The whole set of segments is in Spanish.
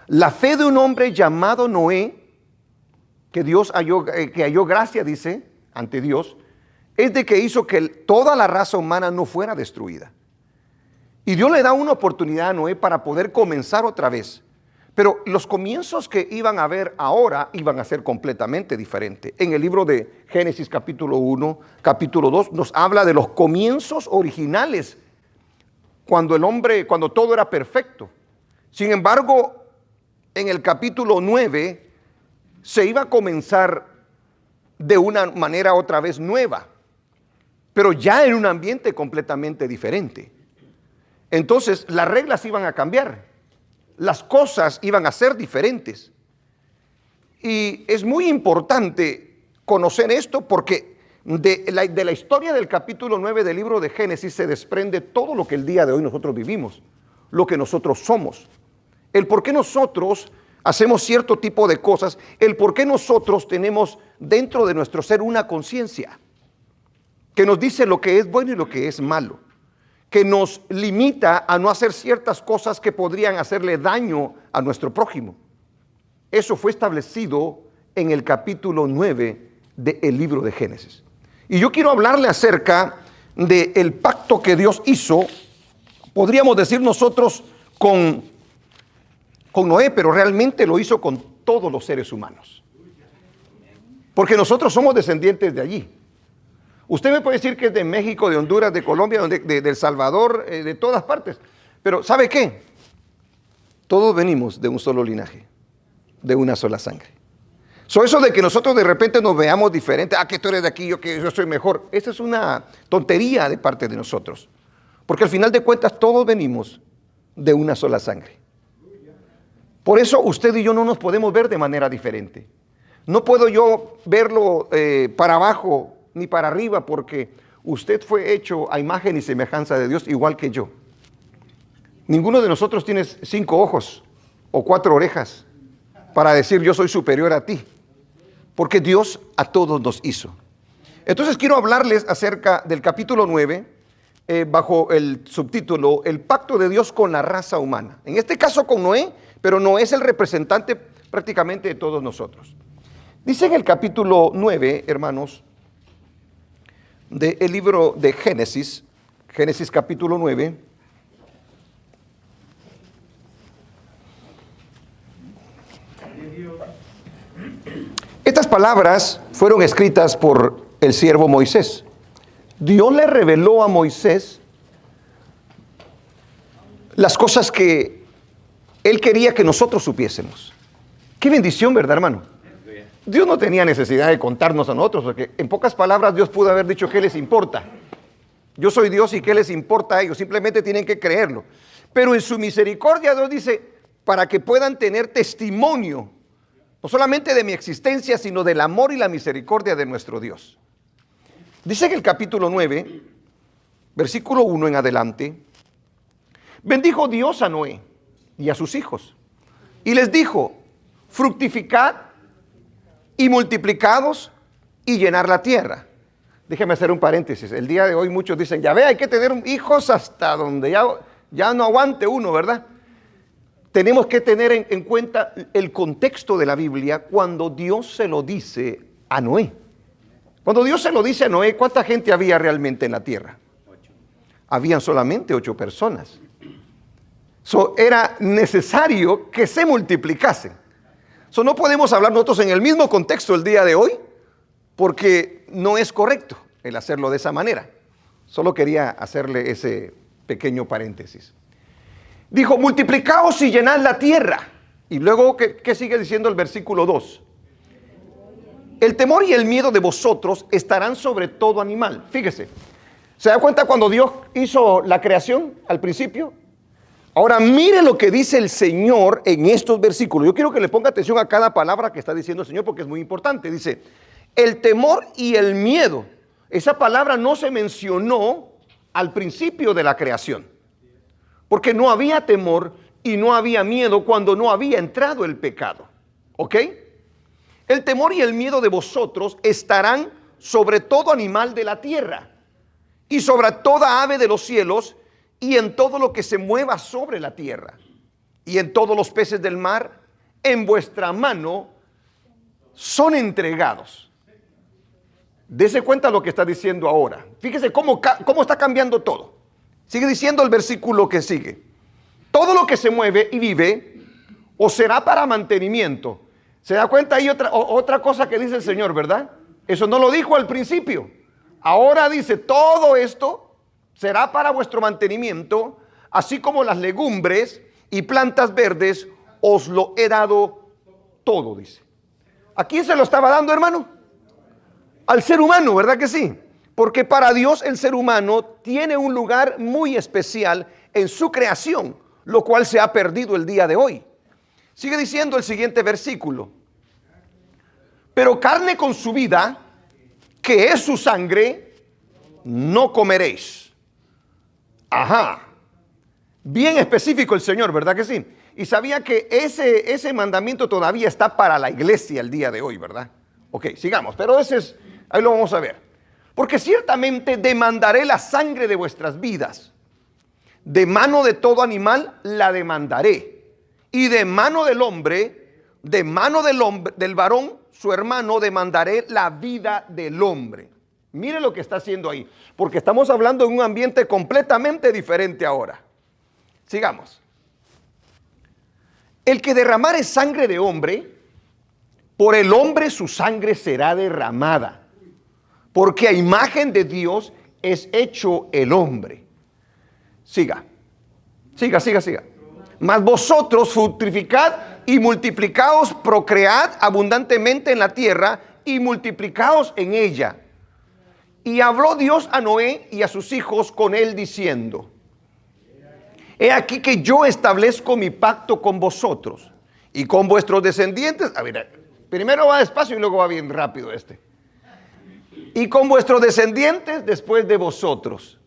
La fe de un hombre llamado Noé, que Dios halló gracia, dice, ante Dios, es de que hizo que toda la raza humana no fuera destruida. Y Dios le da una oportunidad a Noé para poder comenzar otra vez. Pero los comienzos que iban a haber ahora iban a ser completamente diferentes. En el libro de Génesis capítulo 1, capítulo 2, nos habla de los comienzos originales, cuando todo era perfecto. Sin embargo, en el capítulo 9 se iba a comenzar de una manera otra vez nueva, pero ya en un ambiente completamente diferente. Entonces las reglas iban a cambiar, las cosas iban a ser diferentes. Y es muy importante conocer esto porque de la historia del capítulo 9 del libro de Génesis se desprende todo lo que el día de hoy nosotros vivimos, lo que nosotros somos, el por qué nosotros hacemos cierto tipo de cosas, el por qué nosotros tenemos dentro de nuestro ser una conciencia que nos dice lo que es bueno y lo que es malo, que nos limita a no hacer ciertas cosas que podrían hacerle daño a nuestro prójimo. Eso fue establecido en el capítulo 9 del libro de Génesis. Y yo quiero hablarle acerca del pacto que Dios hizo, podríamos decir nosotros con Noé, pero realmente lo hizo con todos los seres humanos. Porque nosotros somos descendientes de allí. Usted me puede decir que es de México, de Honduras, de Colombia, de El Salvador, de todas partes. Pero ¿sabe qué? Todos venimos de un solo linaje, de una sola sangre. Eso de que nosotros de repente nos veamos diferentes, que tú eres de aquí, que yo soy mejor, esa es una tontería de parte de nosotros. Porque al final de cuentas todos venimos de una sola sangre. Por eso usted y yo no nos podemos ver de manera diferente. No puedo yo verlo para abajo ni para arriba, porque usted fue hecho a imagen y semejanza de Dios igual que yo. Ninguno de nosotros tiene 5 ojos o 4 orejas para decir yo soy superior a ti, porque Dios a todos nos hizo. Entonces quiero hablarles acerca del capítulo 9, bajo el subtítulo El pacto de Dios con la raza humana. En este caso con Noé, pero Noé es el representante prácticamente de todos nosotros. Dice en el capítulo 9, hermanos, del libro de Génesis, Génesis capítulo 9, estas palabras fueron escritas por el siervo Moisés. Dios le reveló a Moisés las cosas que Él quería que nosotros supiésemos. Qué bendición, ¿verdad, hermano? Dios no tenía necesidad de contarnos a nosotros, porque en pocas palabras Dios pudo haber dicho: ¿qué les importa? Yo soy Dios y ¿qué les importa a ellos? Simplemente tienen que creerlo. Pero en su misericordia Dios dice, para que puedan tener testimonio, no solamente de mi existencia, sino del amor y la misericordia de nuestro Dios. Dice en el capítulo 9, versículo 1 en adelante: bendijo Dios a Noé y a sus hijos, y les dijo: fructificad y multiplicados y llenar la tierra. Déjeme hacer un paréntesis. El día de hoy muchos dicen: ya ve, hay que tener hijos hasta donde ya no aguante uno, ¿verdad? Tenemos que tener en cuenta el contexto de la Biblia cuando Dios se lo dice a Noé. Cuando Dios se lo dice a Noé, ¿cuánta gente había realmente en la tierra? 8. Habían solamente 8 personas. Era necesario que se multiplicasen. No podemos hablar nosotros en el mismo contexto el día de hoy, porque no es correcto el hacerlo de esa manera. Solo quería hacerle ese pequeño paréntesis. Dijo: multiplicaos y llenad la tierra. Y luego, ¿qué sigue diciendo el versículo 2? El temor y el miedo de vosotros estarán sobre todo animal. Fíjese, ¿se da cuenta cuando Dios hizo la creación al principio? Ahora mire lo que dice el Señor en estos versículos. Yo quiero que le ponga atención a cada palabra que está diciendo el Señor, porque es muy importante. Dice: el temor y el miedo. Esa palabra no se mencionó al principio de la creación, porque no había temor y no había miedo cuando no había entrado el pecado. ¿Ok? El temor y el miedo de vosotros estarán sobre todo animal de la tierra y sobre toda ave de los cielos y en todo lo que se mueva sobre la tierra. y en todos los peces del mar, en vuestra mano son entregados. Dese cuenta lo que está diciendo ahora. Fíjese cómo está cambiando todo. Sigue diciendo el versículo que sigue. Todo lo que se mueve y vive, os será para mantenimiento. ¿Se da cuenta ahí otra cosa que dice el Señor, verdad? Eso no lo dijo al principio. Ahora dice, todo esto será para vuestro mantenimiento, así como las legumbres y plantas verdes, os lo he dado todo, dice. ¿A quién se lo estaba dando, hermano? Al ser humano, ¿verdad que sí? Porque para Dios el ser humano tiene un lugar muy especial en su creación, lo cual se ha perdido el día de hoy. Sigue diciendo el siguiente versículo. Pero carne con su vida, que es su sangre, no comeréis. Ajá. Bien específico el Señor, ¿verdad que sí? Y sabía que ese mandamiento todavía está para la iglesia el día de hoy, ¿verdad? Ok, sigamos, pero ahí lo vamos a ver. Porque ciertamente demandaré la sangre de vuestras vidas. De mano de todo animal la demandaré. Y de mano del hombre, del varón, su hermano, demandaré la vida del hombre. Mire lo que está haciendo ahí. Porque estamos hablando de un ambiente completamente diferente ahora. Sigamos. El que derramare sangre de hombre, por el hombre su sangre será derramada. Porque a imagen de Dios es hecho el hombre. Siga. Mas vosotros fructificad y multiplicaos, procread abundantemente en la tierra y multiplicaos en ella. Y habló Dios a Noé y a sus hijos con él diciendo: he aquí que yo establezco mi pacto con vosotros y con vuestros descendientes. A ver, primero va despacio y luego va bien rápido y con vuestros descendientes después de vosotros,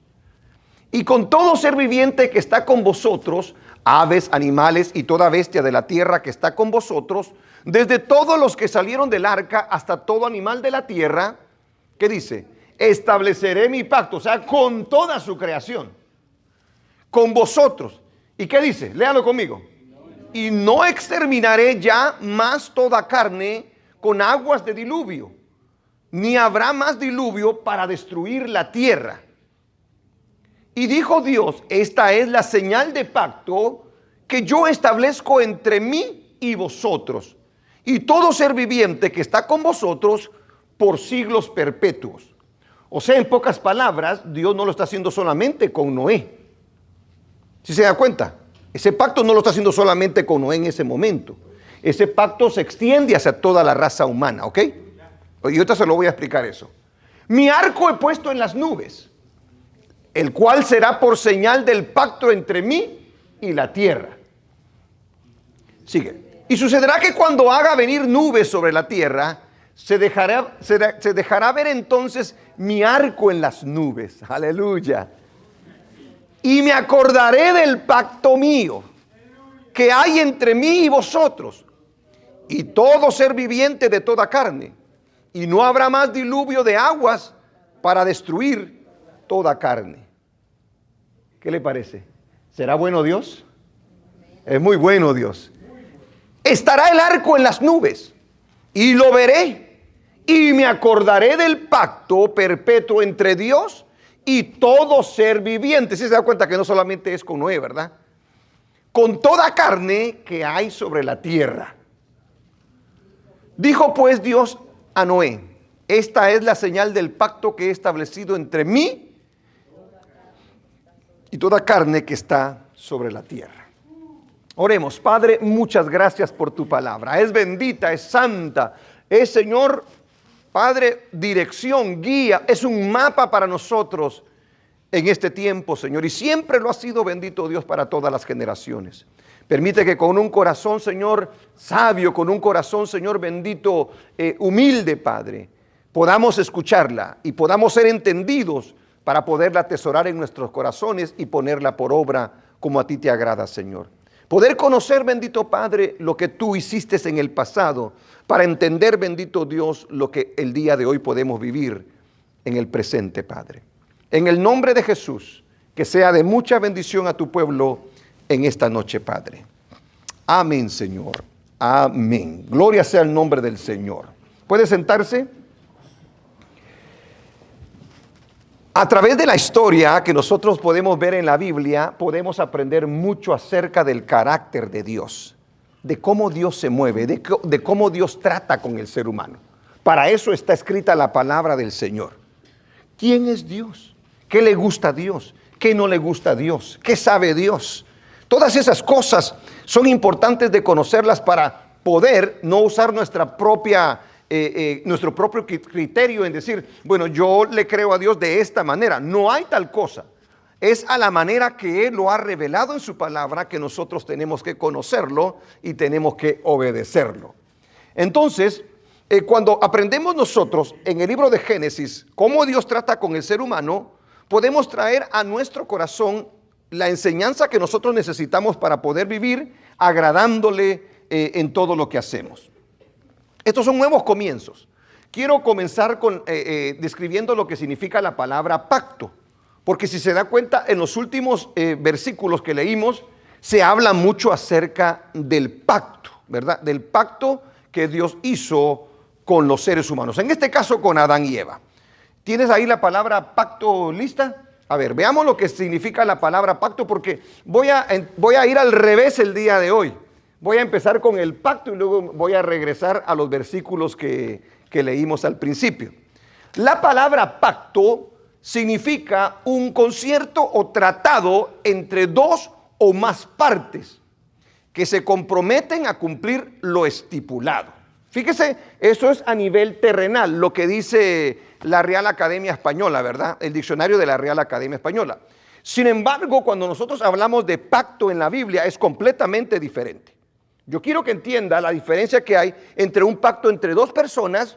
y con todo ser viviente que está con vosotros, aves, animales y toda bestia de la tierra que está con vosotros, desde todos los que salieron del arca hasta todo animal de la tierra. ¿Qué dice? Estableceré mi pacto, o sea, con toda su creación, con vosotros. ¿Y qué dice? Léalo conmigo. Y no exterminaré ya más toda carne con aguas de diluvio, ni habrá más diluvio para destruir la tierra. Y dijo Dios: esta es la señal de pacto que yo establezco entre mí y vosotros, y todo ser viviente que está con vosotros por siglos perpetuos. O sea, en pocas palabras, Dios no lo está haciendo solamente con Noé. ¿Sí se da cuenta? Ese pacto no lo está haciendo solamente con Noé en ese momento. Ese pacto se extiende hacia toda la raza humana, ¿ok? Y ahorita se lo voy a explicar eso. Mi arco he puesto en las nubes, el cual será por señal del pacto entre mí y la tierra. Sigue. Y sucederá que cuando haga venir nubes sobre la tierra, se dejará ver entonces mi arco en las nubes. Aleluya. Y me acordaré del pacto mío que hay entre mí y vosotros y todo ser viviente de toda carne. Y no habrá más diluvio de aguas para destruir toda carne. ¿Qué le parece? ¿Será bueno Dios? Es muy bueno Dios. Estará el arco en las nubes y lo veré y me acordaré del pacto perpetuo entre Dios y todo ser viviente. ¿Sí se da cuenta que no solamente es con Noé, verdad? Con toda carne que hay sobre la tierra. Dijo pues Dios a Noé: esta es la señal del pacto que he establecido entre mí y toda carne que está sobre la tierra. Oremos. Padre, muchas gracias por tu palabra. Es bendita, es santa, es, Señor, Padre, dirección, guía, es un mapa para nosotros en este tiempo, Señor. Y siempre lo ha sido, bendito Dios, para todas las generaciones. Permite que con un corazón, Señor, sabio, con un corazón, Señor, bendito, humilde, Padre, podamos escucharla y podamos ser entendidos para poderla atesorar en nuestros corazones y ponerla por obra como a ti te agrada, Señor. Poder conocer, bendito Padre, lo que tú hiciste en el pasado, para entender, bendito Dios, lo que el día de hoy podemos vivir en el presente, Padre. En el nombre de Jesús, que sea de mucha bendición a tu pueblo en esta noche, Padre. Amén, Señor. Amén. Gloria sea el nombre del Señor. ¿Puede sentarse? A través de la historia que nosotros podemos ver en la Biblia, podemos aprender mucho acerca del carácter de Dios, de cómo Dios se mueve, de cómo Dios trata con el ser humano. Para eso está escrita la palabra del Señor. ¿Quién es Dios? ¿Qué le gusta a Dios? ¿Qué no le gusta a Dios? ¿Qué sabe Dios? Todas esas cosas son importantes de conocerlas para poder no usar nuestro propio criterio en decir, bueno, yo le creo a Dios de esta manera. No hay tal cosa. Es a la manera que Él lo ha revelado en su palabra que nosotros tenemos que conocerlo y tenemos que obedecerlo. Entonces, cuando aprendemos nosotros en el libro de Génesis cómo Dios trata con el ser humano, podemos traer a nuestro corazón la enseñanza que nosotros necesitamos para poder vivir agradándole en todo lo que hacemos. Estos son nuevos comienzos. Quiero comenzar describiendo lo que significa la palabra pacto, porque si se da cuenta, en los últimos versículos que leímos, se habla mucho acerca del pacto, ¿verdad? Del pacto que Dios hizo con los seres humanos, en este caso con Adán y Eva. ¿Tienes ahí la palabra pacto lista? A ver, veamos lo que significa la palabra pacto, porque voy a ir al revés el día de hoy. Voy a empezar con el pacto y luego voy a regresar a los versículos que leímos al principio. La palabra pacto significa un concierto o tratado entre dos o más partes que se comprometen a cumplir lo estipulado. Fíjese, eso es a nivel terrenal, lo que dice la Real Academia Española, ¿verdad? El diccionario de la Real Academia Española. Sin embargo, cuando nosotros hablamos de pacto en la Biblia, es completamente diferente. Yo quiero que entienda la diferencia que hay entre un pacto entre dos personas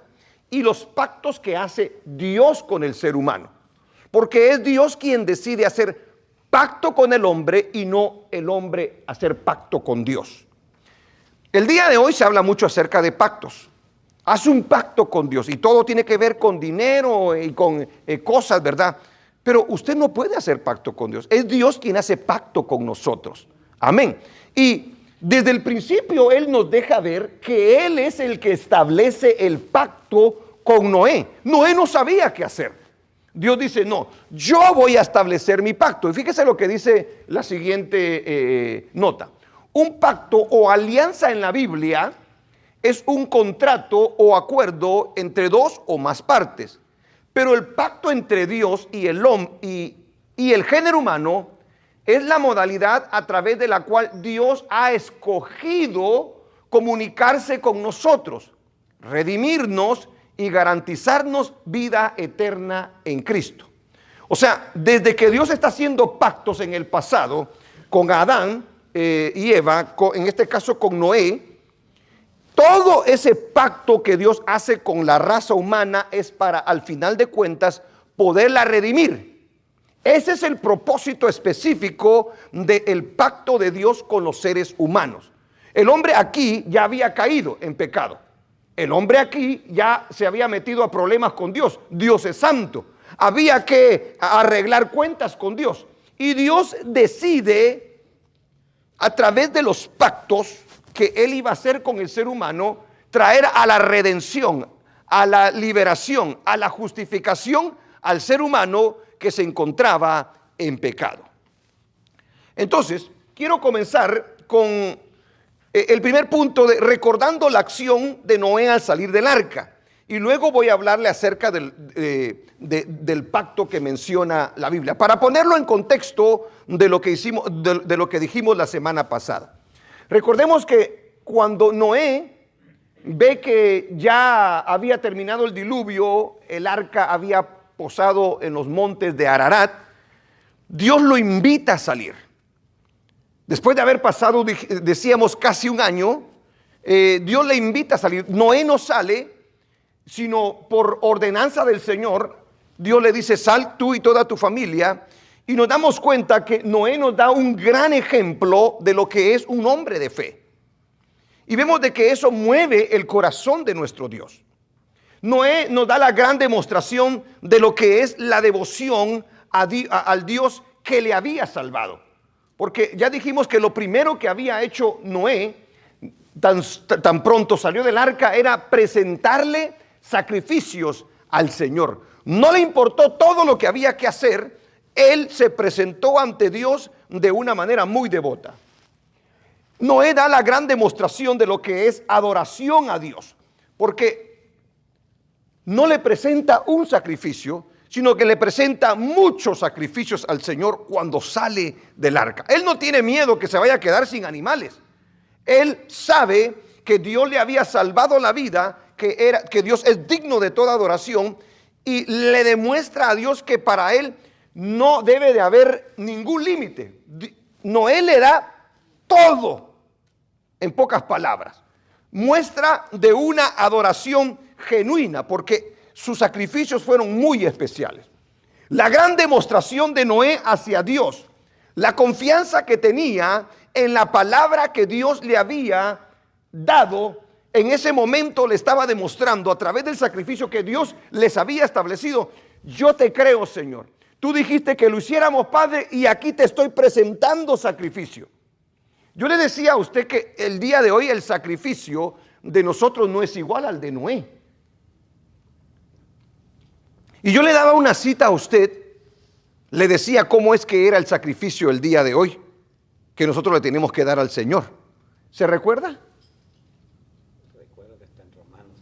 y los pactos que hace Dios con el ser humano. Porque es Dios quien decide hacer pacto con el hombre y no el hombre hacer pacto con Dios. El día de hoy se habla mucho acerca de pactos. Haz un pacto con Dios y todo tiene que ver con dinero y con cosas, ¿verdad? Pero usted no puede hacer pacto con Dios. Es Dios quien hace pacto con nosotros. Amén. Y desde el principio Él nos deja ver que Él es el que establece el pacto con Noé. Noé no sabía qué hacer. Dios dice, no, yo voy a establecer mi pacto. Y fíjese lo que dice la siguiente nota. Un pacto o alianza en la Biblia es un contrato o acuerdo entre dos o más partes. Pero el pacto entre Dios y el género humano es la modalidad a través de la cual Dios ha escogido comunicarse con nosotros, redimirnos y garantizarnos vida eterna en Cristo. O sea, desde que Dios está haciendo pactos en el pasado con Adán y Eva, en este caso con Noé, todo ese pacto que Dios hace con la raza humana es para, al final de cuentas, poderla redimir. Ese es el propósito específico del pacto de Dios con los seres humanos. El hombre aquí ya había caído en pecado. El hombre aquí ya se había metido a problemas con Dios. Dios es santo. Había que arreglar cuentas con Dios. Y Dios decide, a través de los pactos que Él iba a hacer con el ser humano, traer a la redención, a la liberación, a la justificación al ser humano que se encontraba en pecado. Entonces, quiero comenzar con el primer punto de recordando la acción de Noé al salir del arca. Y luego voy a hablarle acerca del pacto que menciona la Biblia, para ponerlo en contexto de lo que hicimos, de lo que dijimos la semana pasada. Recordemos que cuando Noé ve que ya había terminado el diluvio, el arca había posado en los montes de Ararat, Dios lo invita a salir. Después de haber pasado, decíamos, casi un año, Dios le invita a salir. Noé no sale, sino por ordenanza del Señor. Dios le dice, sal tú y toda tu familia. Y nos damos cuenta que Noé nos da un gran ejemplo de lo que es un hombre de fe. Y vemos de que eso mueve el corazón de nuestro Dios. Noé nos da la gran demostración de lo que es la devoción al Dios que le había salvado. Porque ya dijimos que lo primero que había hecho Noé, tan pronto salió del arca, era presentarle sacrificios al Señor. No le importó todo lo que había que hacer, él se presentó ante Dios de una manera muy devota. Noé da la gran demostración de lo que es adoración a Dios, porque no le presenta un sacrificio, sino que le presenta muchos sacrificios al Señor cuando sale del arca. Él no tiene miedo que se vaya a quedar sin animales. Él sabe que Dios le había salvado la vida, que Dios es digno de toda adoración, y le demuestra a Dios que para él no debe de haber ningún límite. Noé le da todo, en pocas palabras. Muestra de una adoración genuina, porque sus sacrificios fueron muy especiales. La gran demostración de Noé hacia Dios, la confianza que tenía en la palabra que Dios le había dado, en ese momento le estaba demostrando a través del sacrificio que Dios les había establecido: yo te creo, Señor. Tú dijiste que lo hiciéramos, Padre, y aquí te estoy presentando sacrificio. Yo le decía a usted que el día de hoy el sacrificio de nosotros no es igual al de Noé. Y yo le daba una cita a usted, le decía cómo es que era el sacrificio el día de hoy, que nosotros le tenemos que dar al Señor. ¿Se recuerda? Recuerdo que está en Romanos.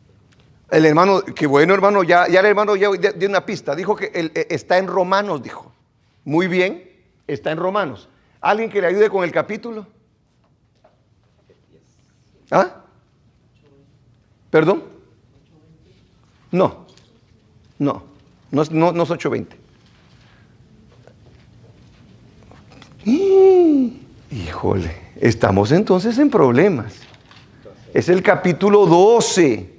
El hermano, qué bueno hermano, ya el hermano ya dio una pista, dijo que está en Romanos, dijo. Muy bien, está en Romanos. ¿Alguien que le ayude con el capítulo? ¿Ah? ¿Perdón? No es 8:20. Híjole, estamos entonces en problemas. Es el capítulo 12.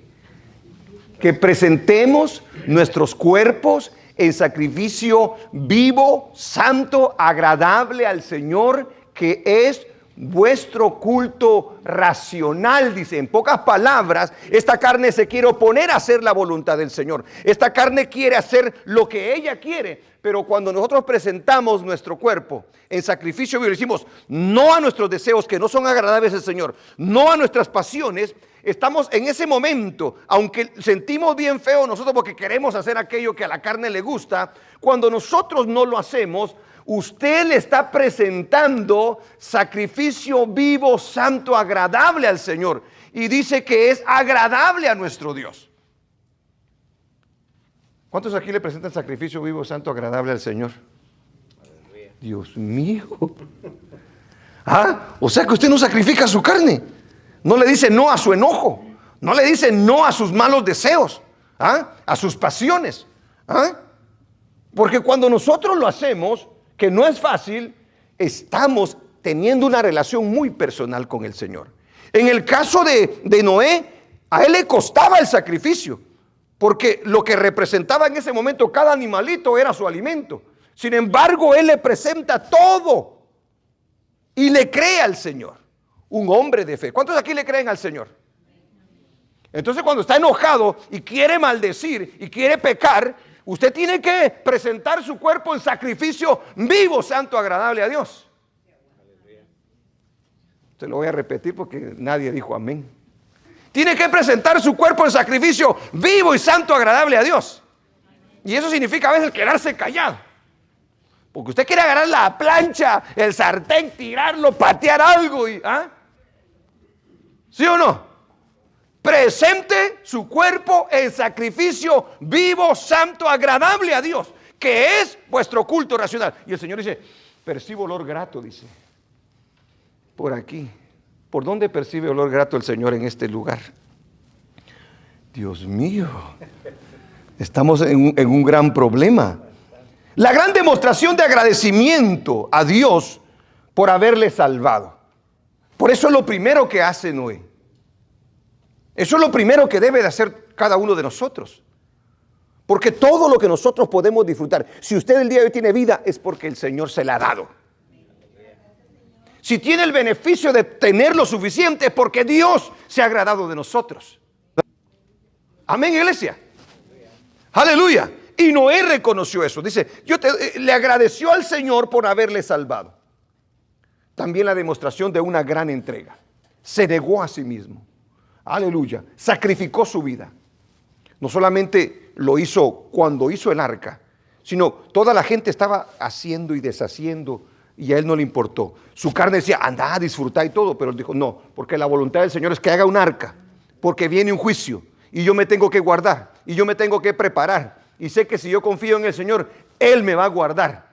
Que presentemos nuestros cuerpos en sacrificio vivo, santo, agradable al Señor, que es vuestro culto racional. Dice, en pocas palabras, esta carne se quiere oponer a hacer la voluntad del Señor. Esta carne quiere hacer lo que ella quiere, pero cuando nosotros presentamos nuestro cuerpo en sacrificio vivo, decimos no a nuestros deseos que no son agradables al Señor, no a nuestras pasiones, estamos en ese momento, aunque sentimos bien feo nosotros porque queremos hacer aquello que a la carne le gusta, cuando nosotros no lo hacemos, usted le está presentando sacrificio vivo, santo, agradable al Señor. Y dice que es agradable a nuestro Dios. ¿Cuántos aquí le presentan sacrificio vivo, santo, agradable al Señor? Dios mío. O sea que usted no sacrifica su carne. No le dice no a su enojo. No le dice no a sus malos deseos. A sus pasiones. Porque cuando nosotros lo hacemos, que no es fácil, estamos teniendo una relación muy personal con el Señor. En el caso de Noé, a él le costaba el sacrificio, porque lo que representaba en ese momento cada animalito era su alimento. Sin embargo, él le presenta todo y le cree al Señor. Un hombre de fe. ¿Cuántos aquí le creen al Señor? Entonces, cuando está enojado y quiere maldecir y quiere pecar, usted tiene que presentar su cuerpo en sacrificio vivo, santo, agradable a Dios. Se lo voy a repetir porque nadie dijo amén. Tiene que presentar su cuerpo en sacrificio vivo y santo, agradable a Dios. Y eso significa a veces quedarse callado. Porque usted quiere agarrar la plancha, el sartén, tirarlo, patear algo. ¿Sí o no? Presente su cuerpo en sacrificio vivo, santo, agradable a Dios, que es vuestro culto racional. Y el Señor dice, percibo olor grato, dice. Por aquí. ¿Por dónde percibe olor grato el Señor en este lugar? Dios mío. Estamos en un gran problema. La gran demostración de agradecimiento a Dios por haberle salvado. Por eso es lo primero que hace Noé. Eso es lo primero que debe de hacer cada uno de nosotros. Porque todo lo que nosotros podemos disfrutar, si usted el día de hoy tiene vida, es porque el Señor se la ha dado. Si tiene el beneficio de tener lo suficiente, es porque Dios se ha agradado de nosotros. Amén, iglesia. Aleluya. Y Noé reconoció eso. Dice, le agradeció al Señor por haberle salvado. también la demostración de una gran entrega. Se negó a sí mismo. Aleluya. Sacrificó su vida. No solamente lo hizo cuando hizo el arca, sino toda la gente estaba haciendo y deshaciendo y a él no le importó. Su carne decía, anda a disfrutar y todo, pero él dijo, no, porque la voluntad del Señor es que haga un arca, porque viene un juicio y yo me tengo que guardar y yo me tengo que preparar. Y sé que si yo confío en el Señor, Él me va a guardar.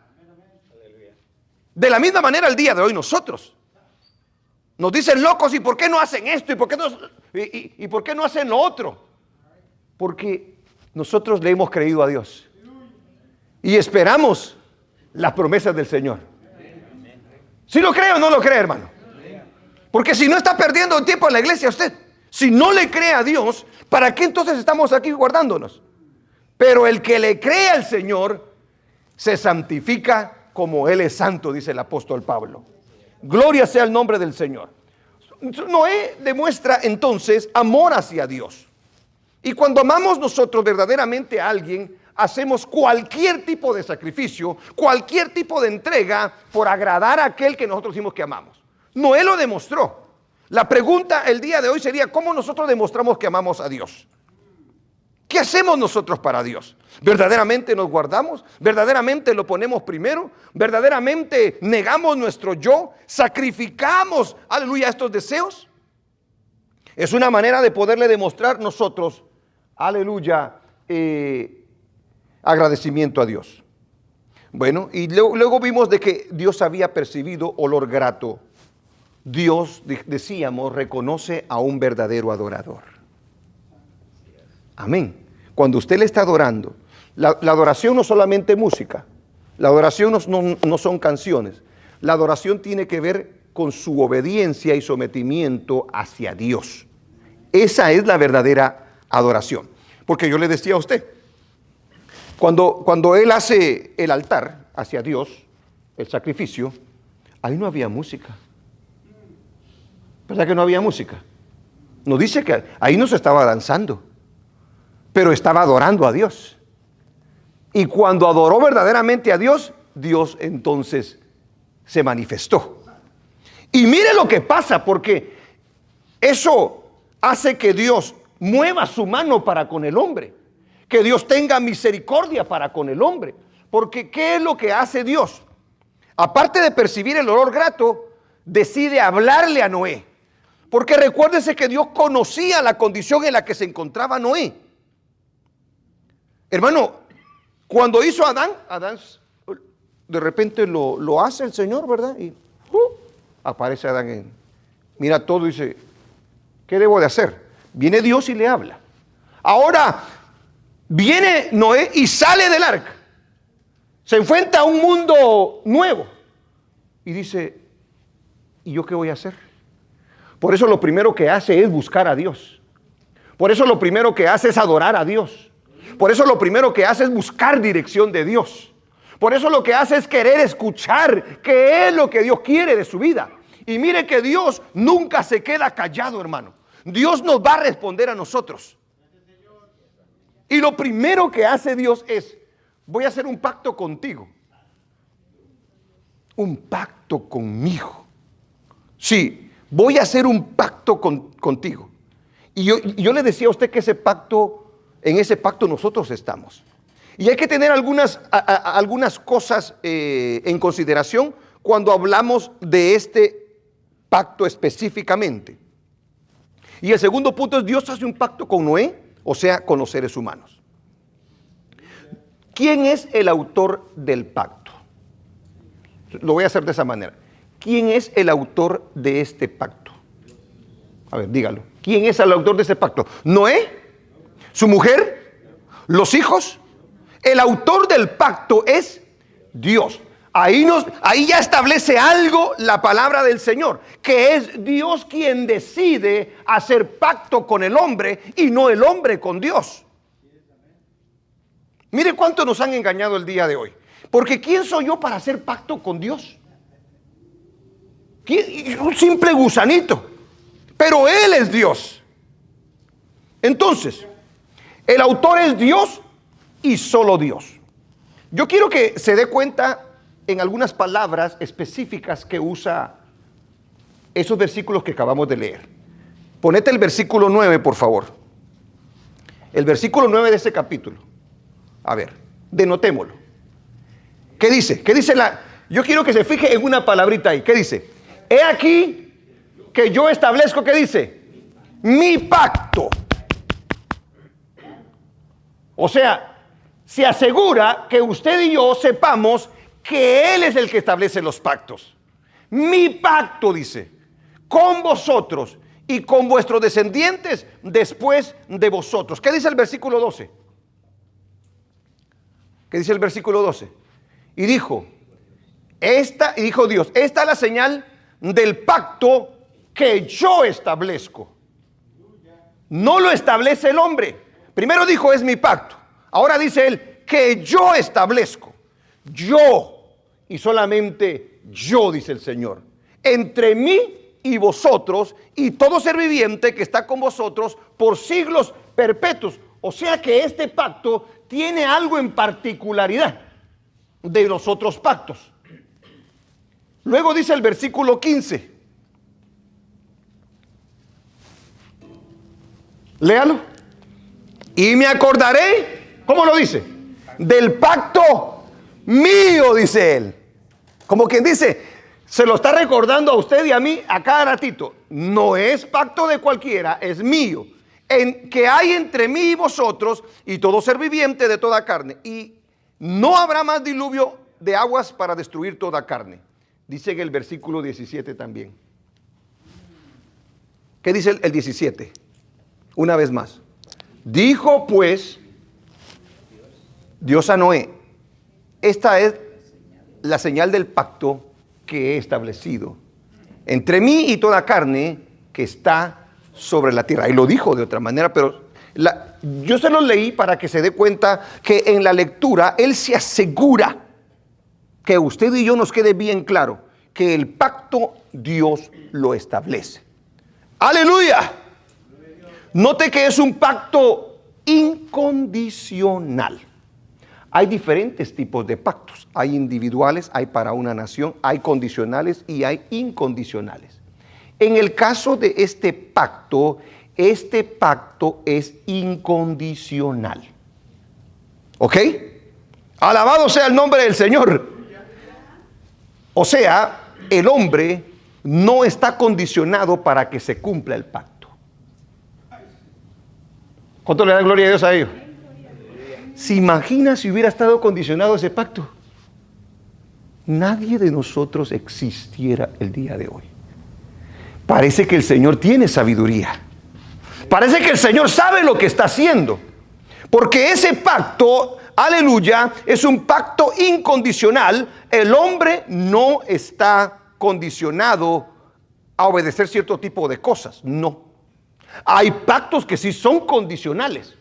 De la misma manera el día de hoy nosotros. Nos dicen locos, ¿y por qué no hacen esto? ¿Y por qué no hacen lo otro? Porque nosotros le hemos creído a Dios. Y esperamos las promesas del Señor. ¿Sí lo cree o no lo cree, hermano? Porque si no está perdiendo el tiempo en la iglesia usted. Si no le cree a Dios, ¿para qué entonces estamos aquí guardándonos? Pero el que le cree al Señor se santifica como Él es santo, dice el apóstol Pablo. Gloria sea el nombre del Señor. Noé demuestra entonces amor hacia Dios. Y cuando amamos nosotros verdaderamente a alguien, hacemos cualquier tipo de sacrificio, cualquier tipo de entrega por agradar a aquel que nosotros decimos que amamos. Noé lo demostró. La pregunta el día de hoy sería, ¿cómo nosotros demostramos que amamos a Dios? ¿Qué hacemos nosotros para Dios? ¿Verdaderamente nos guardamos? ¿Verdaderamente lo ponemos primero? ¿Verdaderamente negamos nuestro yo? ¿Sacrificamos, aleluya, estos deseos? Es una manera de poderle demostrar nosotros, aleluya, agradecimiento a Dios. Bueno, y luego vimos de que Dios había percibido olor grato. Dios, decíamos, reconoce a un verdadero adorador. Amén. Cuando usted le está adorando, la adoración no solamente música, la adoración no son canciones, la adoración tiene que ver con su obediencia y sometimiento hacia Dios. Esa es la verdadera adoración. Porque yo le decía a usted, cuando él hace el altar hacia Dios, el sacrificio, ahí no había música. ¿Verdad que no había música? No dice que ahí no se estaba danzando, pero estaba adorando a Dios. Y cuando adoró verdaderamente a Dios, Dios entonces se manifestó. Y mire lo que pasa, porque eso hace que Dios mueva su mano para con el hombre, que Dios tenga misericordia para con el hombre. Porque ¿qué es lo que hace Dios? Aparte de percibir el olor grato, decide hablarle a Noé. Porque recuérdese que Dios conocía la condición en la que se encontraba Noé. Hermano, cuando hizo a Adán de repente lo hace el Señor, ¿verdad? Y aparece Adán, mira todo y dice, ¿qué debo de hacer? Viene Dios y le habla. Ahora, viene Noé y sale del arca. Se enfrenta a un mundo nuevo. Y dice, ¿y yo qué voy a hacer? Por eso lo primero que hace es buscar a Dios. Por eso lo primero que hace es adorar a Dios. Por eso lo primero que hace es buscar dirección de Dios. Por eso lo que hace es querer escuchar qué es lo que Dios quiere de su vida. Y mire que Dios nunca se queda callado, hermano. Dios nos va a responder a nosotros. Y lo primero que hace Dios es, voy a hacer un pacto contigo. Un pacto conmigo. Sí. Voy a hacer un pacto contigo. Y yo le decía a usted que en ese pacto nosotros estamos. Y hay que tener algunas cosas en consideración cuando hablamos de este pacto específicamente. Y el segundo punto es, Dios hace un pacto con Noé, o sea, con los seres humanos. ¿Quién es el autor del pacto? Lo voy a hacer de esa manera. ¿Quién es el autor de este pacto? A ver, dígalo. ¿Quién es el autor de este pacto? ¿Noé? ¿Su mujer? ¿Los hijos? El autor del pacto es Dios. Ahí ya establece algo la palabra del Señor, que es Dios quien decide hacer pacto con el hombre y no el hombre con Dios. Mire cuánto nos han engañado el día de hoy. Porque ¿quién soy yo para hacer pacto con Dios? Un simple gusanito, pero Él es Dios. Entonces, el autor es Dios y solo Dios. Yo quiero que se dé cuenta en algunas palabras específicas que usa esos versículos que acabamos de leer. Ponete el versículo 9, por favor. El versículo 9 de ese capítulo. A ver, denotémoslo. ¿Qué dice? ¿Qué dice la? Yo quiero que se fije en una palabrita ahí. ¿Qué dice? He aquí que yo establezco, ¿qué dice? Mi pacto. O sea, se asegura que usted y yo sepamos que Él es el que establece los pactos. Mi pacto, dice, con vosotros y con vuestros descendientes después de vosotros. ¿Qué dice el versículo 12? ¿Qué dice el versículo 12? Y dijo Dios, esta es la señal del pacto que yo establezco. No lo establece el hombre. Primero dijo, es mi pacto. Ahora dice él, que yo establezco. Yo, y solamente yo, dice el Señor, entre mí y vosotros y todo ser viviente que está con vosotros por siglos perpetuos. O sea que este pacto tiene algo en particularidad de los otros pactos. Luego dice el versículo 15. Léalo. Y me acordaré, ¿cómo lo dice? Del pacto mío, dice él. Como quien dice, se lo está recordando a usted y a mí a cada ratito. No es pacto de cualquiera, es mío. En que hay entre mí y vosotros y todo ser viviente de toda carne. Y no habrá más diluvio de aguas para destruir toda carne. Dice en el versículo 17 también. ¿Qué dice el 17? Una vez más. Dijo pues Dios a Noé, esta es la señal del pacto que he establecido entre mí y toda carne que está sobre la tierra. Y lo dijo de otra manera, pero yo se lo leí para que se dé cuenta que en la lectura él se asegura que usted y yo nos quede bien claro que el pacto Dios lo establece. ¡Aleluya! Note que es un pacto incondicional. Hay diferentes tipos de pactos. Hay individuales, hay para una nación, hay condicionales y hay incondicionales. En el caso de este pacto es incondicional. ¿Ok? Alabado sea el nombre del Señor. O sea, el hombre no está condicionado para que se cumpla el pacto. ¿Cuánto le da gloria a Dios a ellos? ¿Se imagina si hubiera estado condicionado ese pacto? Nadie de nosotros existiera el día de hoy. Parece que el Señor tiene sabiduría. Parece que el Señor sabe lo que está haciendo. Porque ese pacto, aleluya, es un pacto incondicional. El hombre no está condicionado a obedecer cierto tipo de cosas. No. Hay pactos que sí son condicionales.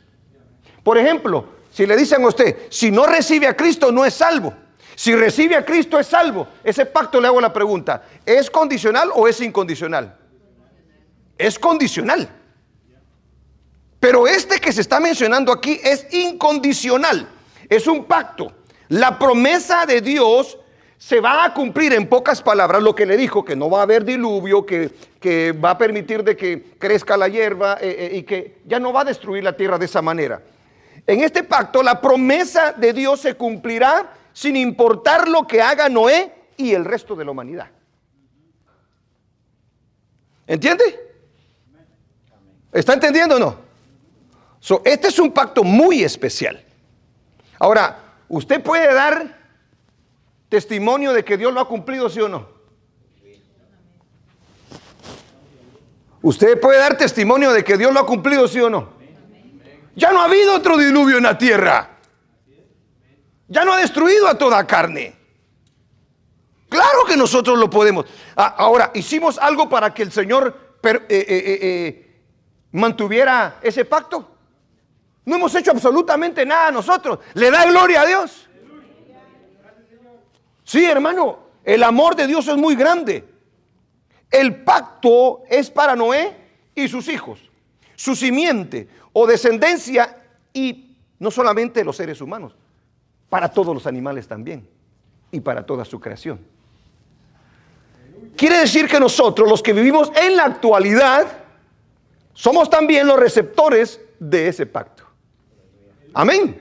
Por ejemplo, si le dicen a usted, si no recibe a Cristo no es salvo. Si recibe a Cristo es salvo. Ese pacto, le hago la pregunta, ¿es condicional o es incondicional? Es condicional. Pero este que se está mencionando aquí es incondicional. Es un pacto. La promesa de Dios se va a cumplir, en pocas palabras, lo que le dijo, que no va a haber diluvio, que va a permitir de que crezca la hierba y que ya no va a destruir la tierra de esa manera. En este pacto la promesa de Dios se cumplirá sin importar lo que haga Noé y el resto de la humanidad. ¿Entiende? ¿Está entendiendo o no? Este es un pacto muy especial. Ahora, usted puede dar testimonio de que Dios lo ha cumplido, ¿sí o no? Usted puede dar testimonio de que Dios lo ha cumplido, ¿sí o no? Ya no ha habido otro diluvio en la tierra. Ya no ha destruido a toda carne. Claro que nosotros lo podemos. Ahora, ¿hicimos algo para que el Señor mantuviera ese pacto? No hemos hecho absolutamente nada nosotros. ¿Le da gloria a Dios? Sí, hermano, el amor de Dios es muy grande. El pacto es para Noé y sus hijos, su simiente o descendencia, y no solamente los seres humanos, para todos los animales también y para toda su creación. Quiere decir que nosotros, los que vivimos en la actualidad, somos también los receptores de ese pacto. Amén.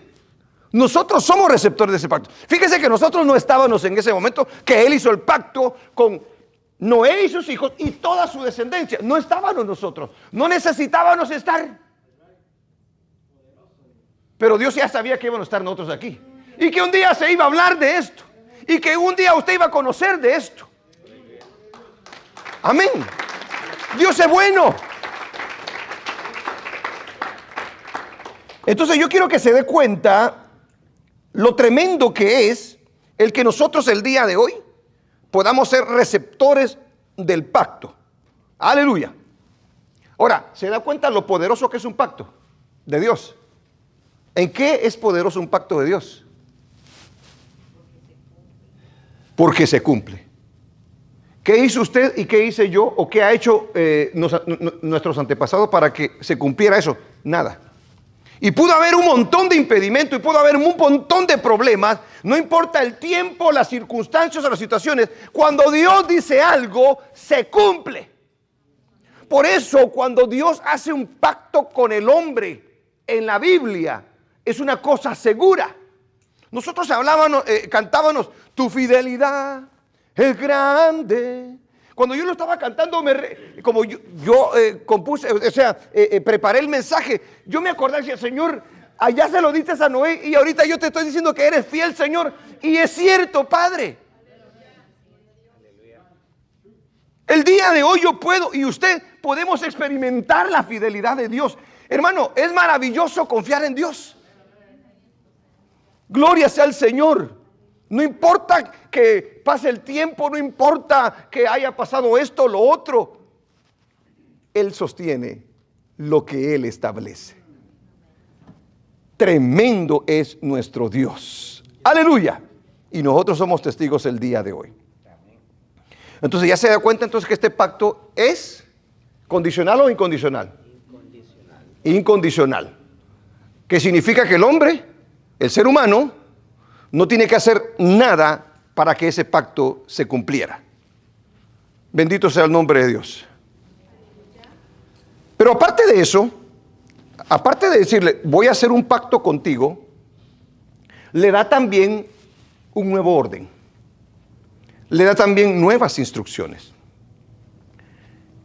Nosotros somos receptores de ese pacto. Fíjese que nosotros no estábamos en ese momento que Él hizo el pacto con Noé y sus hijos y toda su descendencia. No estábamos nosotros. No necesitábamos estar. Pero Dios ya sabía que íbamos a estar nosotros aquí. Y que un día se iba a hablar de esto. Y que un día usted iba a conocer de esto. Amén. Dios es bueno. Entonces yo quiero que se dé cuenta lo tremendo que es el que nosotros el día de hoy podamos ser receptores del pacto. Aleluya. Ahora, ¿se da cuenta lo poderoso que es un pacto de Dios? ¿En qué es poderoso un pacto de Dios? Porque se cumple. ¿Qué hizo usted y qué hice yo o qué ha hecho nuestros antepasados para que se cumpliera eso? Nada. Y pudo haber un montón de impedimentos y pudo haber un montón de problemas. No importa el tiempo, las circunstancias o las situaciones. Cuando Dios dice algo, se cumple. Por eso, cuando Dios hace un pacto con el hombre en la Biblia, es una cosa segura. Nosotros cantábamos, tu fidelidad es grande. Cuando yo lo estaba cantando, como yo compuse, preparé el mensaje, yo me acordé y decía, Señor, allá se lo diste a Noé y ahorita yo te estoy diciendo que eres fiel, Señor. Y es cierto, Padre. El día de hoy yo puedo y usted podemos experimentar la fidelidad de Dios. Hermano, es maravilloso confiar en Dios. Gloria sea al Señor. No importa que pase el tiempo, no importa que haya pasado esto o lo otro. Él sostiene lo que Él establece. Tremendo es nuestro Dios. Aleluya. Y nosotros somos testigos el día de hoy. Entonces ya se da cuenta entonces que este pacto es condicional o incondicional. Incondicional. Incondicional. Que significa que el hombre, el ser humano, no tiene que hacer nada para que ese pacto se cumpliera. Bendito sea el nombre de Dios. Pero aparte de eso, aparte de decirle, voy a hacer un pacto contigo, le da también un nuevo orden. Le da también nuevas instrucciones.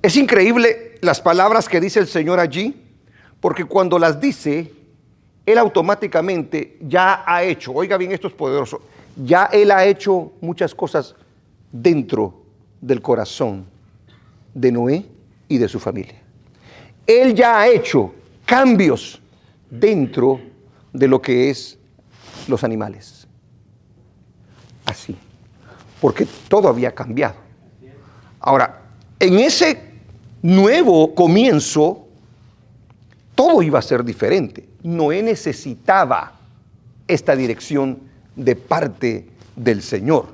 Es increíble las palabras que dice el Señor allí, porque cuando las dice, Él automáticamente ya ha hecho, oiga bien, esto es poderoso, ya Él ha hecho muchas cosas dentro del corazón de Noé y de su familia. Él ya ha hecho cambios dentro de lo que es los animales. Así, porque todo había cambiado. Ahora, en ese nuevo comienzo, todo iba a ser diferente. Noé necesitaba esta dirección de parte del Señor.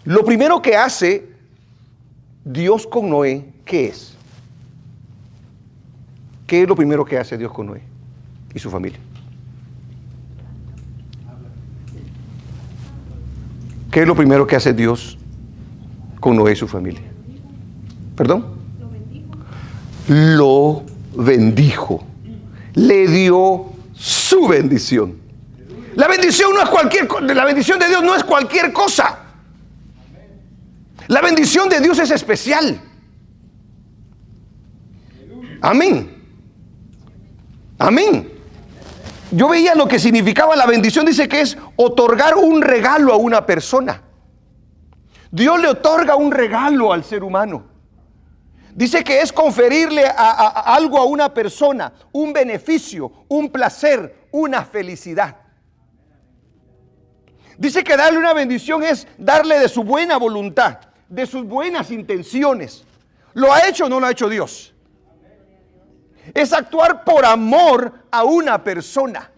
Lo primero que hace Dios con Noé, ¿qué es? ¿Qué es lo primero que hace Dios con Noé y su familia? ¿Qué es lo primero que hace Dios con Noé y su familia? ¿Perdón? Lo bendijo. Le dio su bendición. La bendición no es la bendición de Dios no es cualquier cosa. La bendición de Dios es especial. Amén. Amén. Yo veía lo que significaba la bendición. Dice que es otorgar un regalo a una persona. Dios le otorga un regalo al ser humano. Dice que es conferirle algo a una persona, un beneficio, un placer, una felicidad. Dice que darle una bendición es darle de su buena voluntad, de sus buenas intenciones. ¿Lo ha hecho o no lo ha hecho Dios? Es actuar por amor a una persona.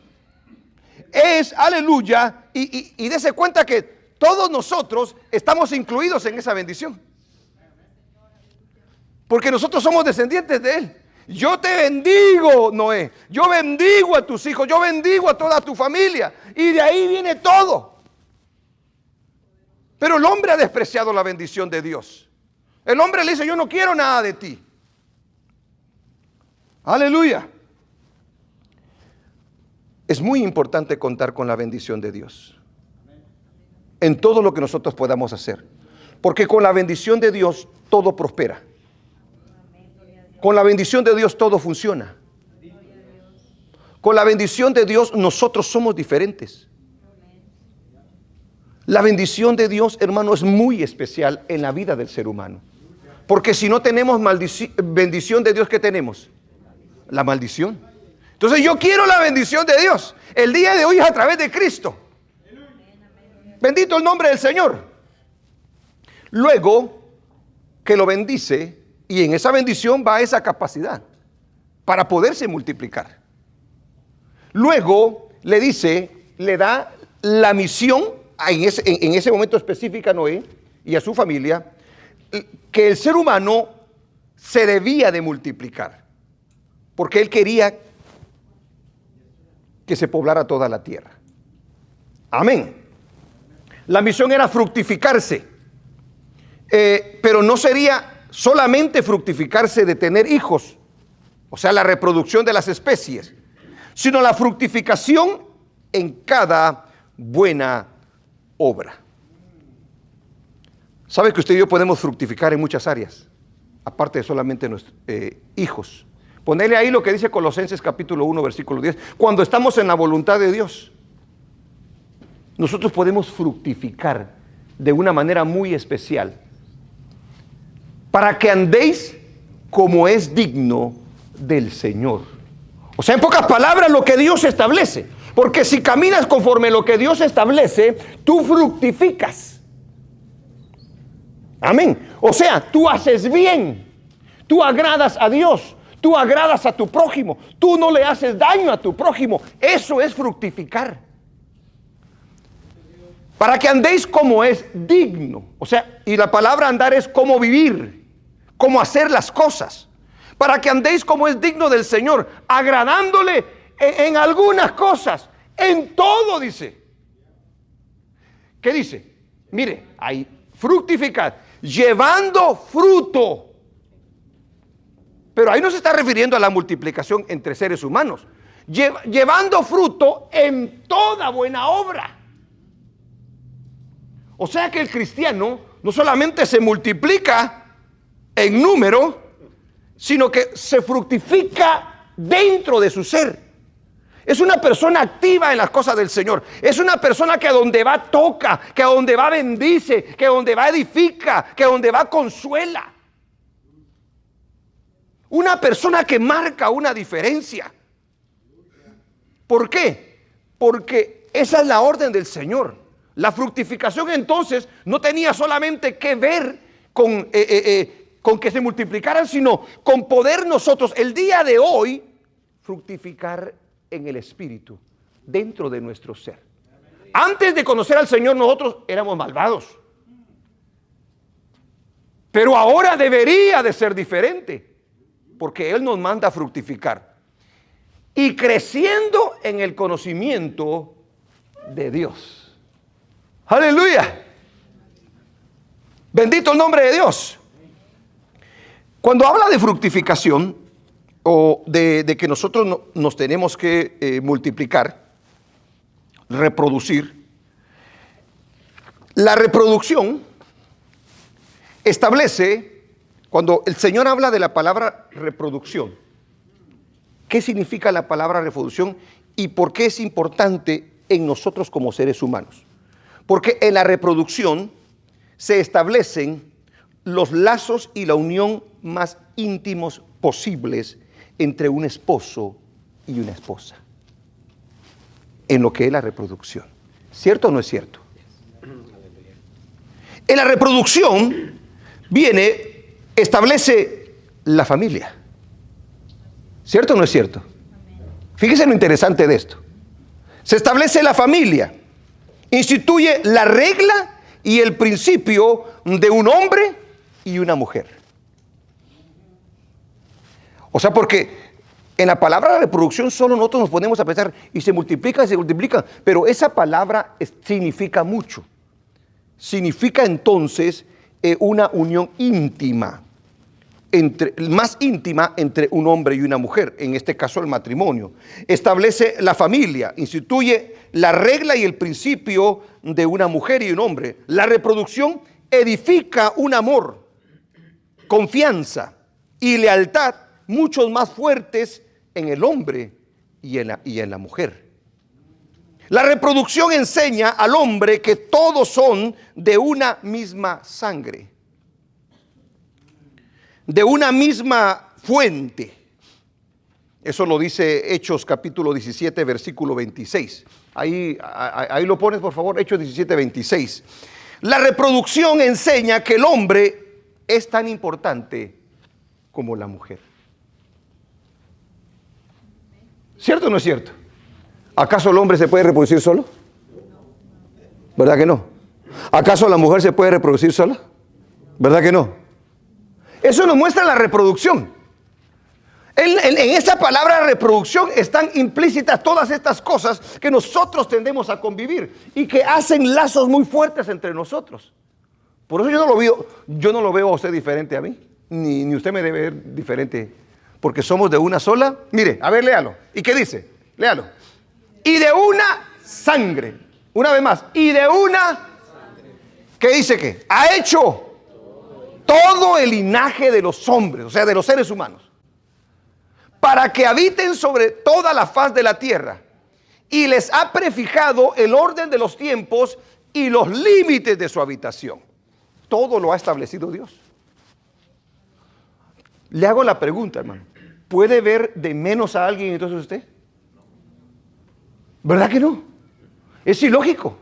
Es, aleluya, y dése cuenta que todos nosotros estamos incluidos en esa bendición. Porque nosotros somos descendientes de Él. Yo te bendigo, Noé. Yo bendigo a tus hijos. Yo bendigo a toda tu familia. Y de ahí viene todo. Pero el hombre ha despreciado la bendición de Dios. El hombre le dice, yo no quiero nada de ti. Aleluya. Es muy importante contar con la bendición de Dios en todo lo que nosotros podamos hacer, porque con la bendición de Dios todo prospera. Con la bendición de Dios todo funciona. Con la bendición de Dios nosotros somos diferentes. La bendición de Dios, hermano, es muy especial en la vida del ser humano. Porque si no tenemos bendición de Dios, ¿qué tenemos? La maldición. Entonces yo quiero la bendición de Dios. El día de hoy es a través de Cristo. Bendito el nombre del Señor. Luego que lo bendice, y en esa bendición va esa capacidad para poderse multiplicar. Luego le dice, le da la misión en ese momento específico a Noé y a su familia, que el ser humano se debía de multiplicar, porque él quería que se poblara toda la tierra. Amén. La misión era fructificarse, pero no sería solamente fructificarse de tener hijos, o sea, la reproducción de las especies, sino la fructificación en cada buena obra. ¿Sabe que usted y yo podemos fructificar en muchas áreas? Aparte de solamente nuestros hijos. Ponele ahí lo que dice Colosenses capítulo 1, versículo 10. Cuando estamos en la voluntad de Dios, nosotros podemos fructificar de una manera muy especial, para que andéis como es digno del Señor. O sea, en pocas palabras, lo que Dios establece. Porque si caminas conforme lo que Dios establece, tú fructificas. Amén. O sea, tú haces bien. Tú agradas a Dios. Tú agradas a tu prójimo. Tú no le haces daño a tu prójimo. Eso es fructificar. Para que andéis como es digno. O sea, y la palabra andar es como vivir, como hacer las cosas. Para que andéis como es digno del Señor, agradándole en algunas cosas, en todo, dice. ¿Qué dice? Mire, ahí, fructificar, llevando fruto. Pero ahí no se está refiriendo a la multiplicación entre seres humanos. Llevando fruto en toda buena obra. O sea que el cristiano no solamente se multiplica en número, sino que se fructifica dentro de su ser. Es una persona activa en las cosas del Señor. Es una persona que a donde va toca, que a donde va bendice, que a donde va edifica, que a donde va consuela. Una persona que marca una diferencia. ¿Por qué? Porque esa es la orden del Señor. La fructificación entonces no tenía solamente que ver con que se multiplicaran, sino con poder nosotros el día de hoy fructificar en el Espíritu, dentro de nuestro ser. Antes de conocer al Señor nosotros éramos malvados, pero ahora debería de ser diferente, porque Él nos manda a fructificar y creciendo en el conocimiento de Dios. Aleluya. Bendito el nombre de Dios. Cuando habla de fructificación o de que nosotros nos tenemos que multiplicar, reproducir, la reproducción establece, cuando el Señor habla de la palabra reproducción, ¿qué significa la palabra reproducción y por qué es importante en nosotros como seres humanos? Porque en la reproducción se establecen los lazos y la unión más íntimos posibles entre un esposo y una esposa. En lo que es la reproducción. ¿Cierto o no es cierto? En la reproducción establece la familia. ¿Cierto o no es cierto? Fíjese lo interesante de esto. Se establece la familia. Instituye la regla y el principio de un hombre y una mujer. O sea, porque en la palabra reproducción solo nosotros nos ponemos a pensar y se multiplica, pero esa palabra significa mucho. Significa entonces una unión íntima, más íntima entre un hombre y una mujer, en este caso el matrimonio. Establece la familia, instituye la regla y el principio de una mujer y un hombre. La reproducción edifica un amor, confianza y lealtad muchos más fuertes en el hombre y en la mujer. La reproducción enseña al hombre que todos son de una misma sangre, de una misma fuente. Eso lo dice Hechos capítulo 17, versículo 26. Ahí lo pones, por favor, Hechos 17, 26. La reproducción enseña que el hombre es tan importante como la mujer. ¿Cierto o no es cierto? ¿Acaso el hombre se puede reproducir solo? ¿Verdad que no? ¿Acaso la mujer se puede reproducir sola? ¿Verdad que no? Eso nos muestra la reproducción. En esa palabra reproducción están implícitas todas estas cosas que nosotros tendemos a convivir y que hacen lazos muy fuertes entre nosotros. Por eso yo no lo veo a usted diferente a mí, ni usted me debe ver diferente, porque somos de una sola. Mire, a ver, léalo. ¿Y qué dice? Léalo. Y de una sangre. Una vez más. Y de una. ¿Qué dice qué? Ha hecho todo el linaje de los hombres, o sea, de los seres humanos, para que habiten sobre toda la faz de la tierra, y les ha prefijado el orden de los tiempos y los límites de su habitación. Todo lo ha establecido Dios. Le hago la pregunta, hermano. ¿Puede ver de menos a alguien entonces usted? ¿Verdad que no? Es ilógico.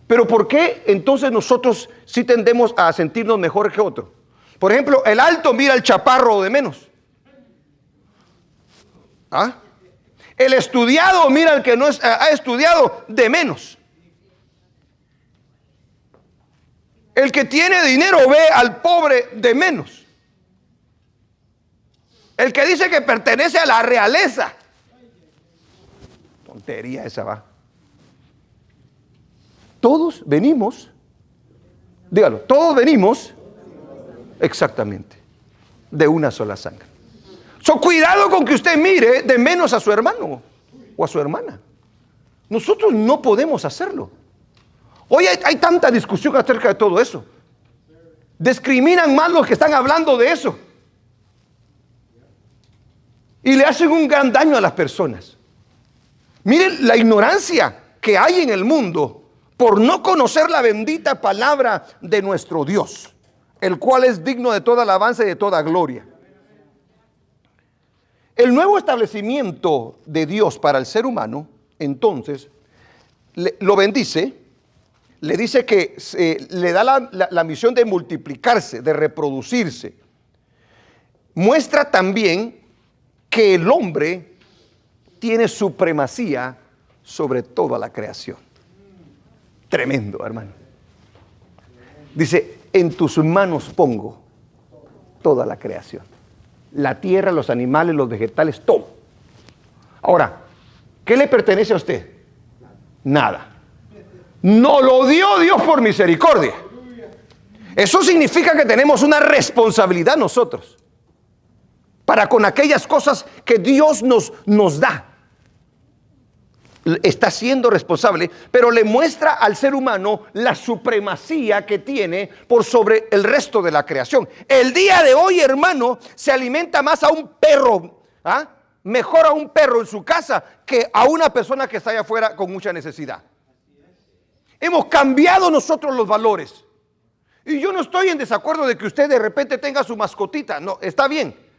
Pero ¿por qué entonces nosotros sí tendemos a sentirnos mejor que otro? Por ejemplo, el alto mira al chaparro de menos. ¿Ah? El estudiado mira al que no ha estudiado de menos. El que tiene dinero ve al pobre de menos. El que dice que pertenece a la realeza. Tontería esa va. Todos venimos, dígalo, todos venimos exactamente de una sola sangre. Cuidado con que usted mire de menos a su hermano o a su hermana. Nosotros no podemos hacerlo. Hoy hay tanta discusión acerca de todo eso. Discriminan más los que están hablando de eso. Y le hacen un gran daño a las personas. Miren la ignorancia que hay en el mundo por no conocer la bendita palabra de nuestro Dios, el cual es digno de toda alabanza y de toda gloria. El nuevo establecimiento de Dios para el ser humano, entonces, lo bendice, le dice que le da la misión de multiplicarse, de reproducirse. Muestra también que el hombre tiene supremacía sobre toda la creación. Tremendo, hermano. Dice, en tus manos pongo toda la creación. La tierra, los animales, los vegetales, todo. Ahora, ¿qué le pertenece a usted? Nada. No lo dio Dios por misericordia. Eso significa que tenemos una responsabilidad nosotros para con aquellas cosas que Dios nos da. Está siendo responsable, pero le muestra al ser humano la supremacía que tiene por sobre el resto de la creación. El día de hoy, hermano, se alimenta más a un perro, mejor a un perro en su casa que a una persona que está allá afuera con mucha necesidad. Hemos cambiado nosotros los valores. Y yo no estoy en desacuerdo de que usted de repente tenga su mascotita, no, está bien.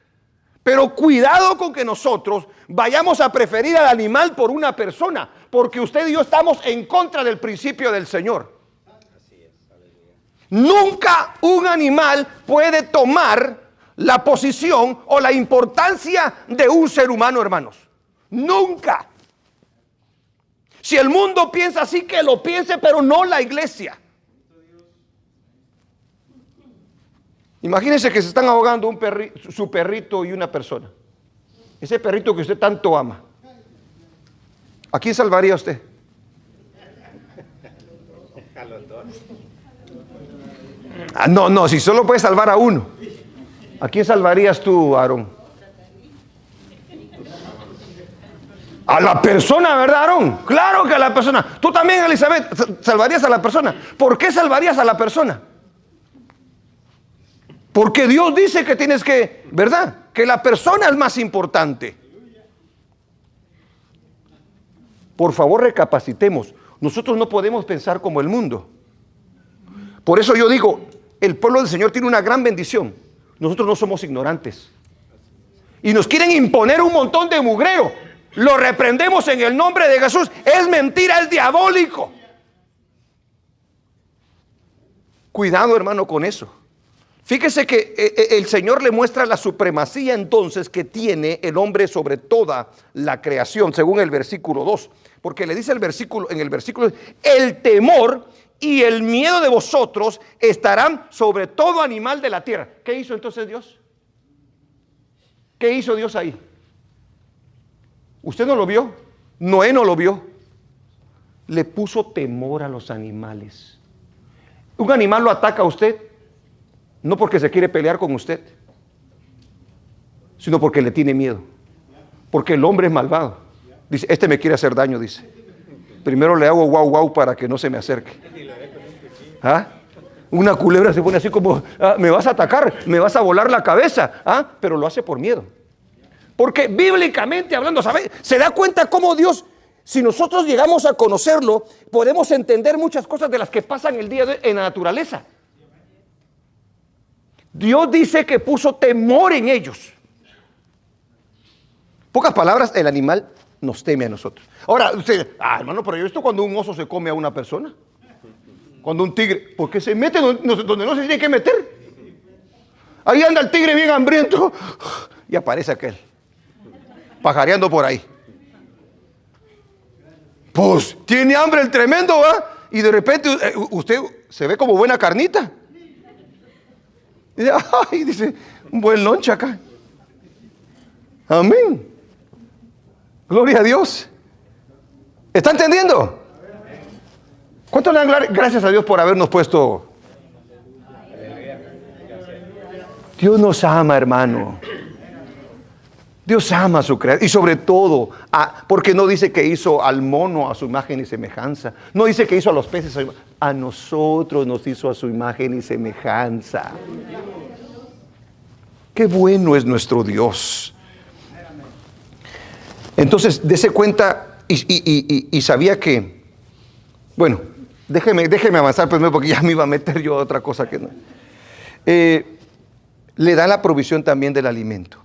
Pero cuidado con que nosotros vayamos a preferir al animal por una persona, porque usted y yo estamos en contra del principio del Señor. Nunca un animal puede tomar la posición o la importancia de un ser humano, hermanos. Nunca. Si el mundo piensa así, que lo piense, pero no la iglesia. Imagínense que se están ahogando su perrito y una persona. Ese perrito que usted tanto ama. ¿A quién salvaría usted? A los dos. No, si solo puedes salvar a uno. ¿A quién salvarías tú, Aarón? A la persona, ¿verdad, Aarón? Claro que a la persona. Tú también, Elizabeth, salvarías a la persona. ¿Por qué salvarías a la persona? Porque Dios dice que tienes que, ¿verdad? Que la persona es más importante. Por favor, recapacitemos. Nosotros no podemos pensar como el mundo. Por eso yo digo, el pueblo del Señor tiene una gran bendición. Nosotros no somos ignorantes. Y nos quieren imponer un montón de mugrero. Lo reprendemos en el nombre de Jesús. Es mentira, es diabólico. Cuidado, hermano, con eso. Fíjese que el Señor le muestra la supremacía entonces que tiene el hombre sobre toda la creación, según el versículo 2. Porque le dice en el versículo, el temor y el miedo de vosotros estarán sobre todo animal de la tierra. ¿Qué hizo entonces Dios? ¿Qué hizo Dios ahí? ¿Usted no lo vio? Noé no lo vio. Le puso temor a los animales. Un animal lo ataca a usted, no porque se quiere pelear con usted, sino porque le tiene miedo. Porque el hombre es malvado. Dice, este me quiere hacer daño, dice. Primero le hago guau guau para que no se me acerque. ¿Ah? Una culebra se pone así como, me vas a atacar, me vas a volar la cabeza. ¿Ah? Pero lo hace por miedo. Porque bíblicamente hablando, ¿sabe? Se da cuenta cómo Dios, si nosotros llegamos a conocerlo, podemos entender muchas cosas de las que pasan el día de hoy en la naturaleza. Dios dice que puso temor en ellos. Pocas palabras, el animal nos teme a nosotros. Ahora, usted, hermano, pero yo he visto cuando un oso se come a una persona. Cuando un tigre, porque se mete donde no se tiene que meter. Ahí anda el tigre bien hambriento y aparece aquel, pajareando por ahí. Pues tiene hambre el tremendo, ¿va? Y de repente usted se ve como buena carnita. Y dice, ay, dice, un buen lunch acá. Amén. Gloria a Dios. ¿Está entendiendo? ¿Cuánto le dan gracias a Dios por habernos puesto? Dios nos ama, hermano. Dios ama a su creación. Y sobre todo, porque no dice que hizo al mono a su imagen y semejanza. No dice que hizo a los peces a nosotros nos hizo a su imagen y semejanza. Qué bueno es nuestro Dios. Entonces, dése cuenta y sabía que, bueno, déjeme avanzar primero porque ya me iba a meter yo a otra cosa que no. Le da la provisión también del alimento.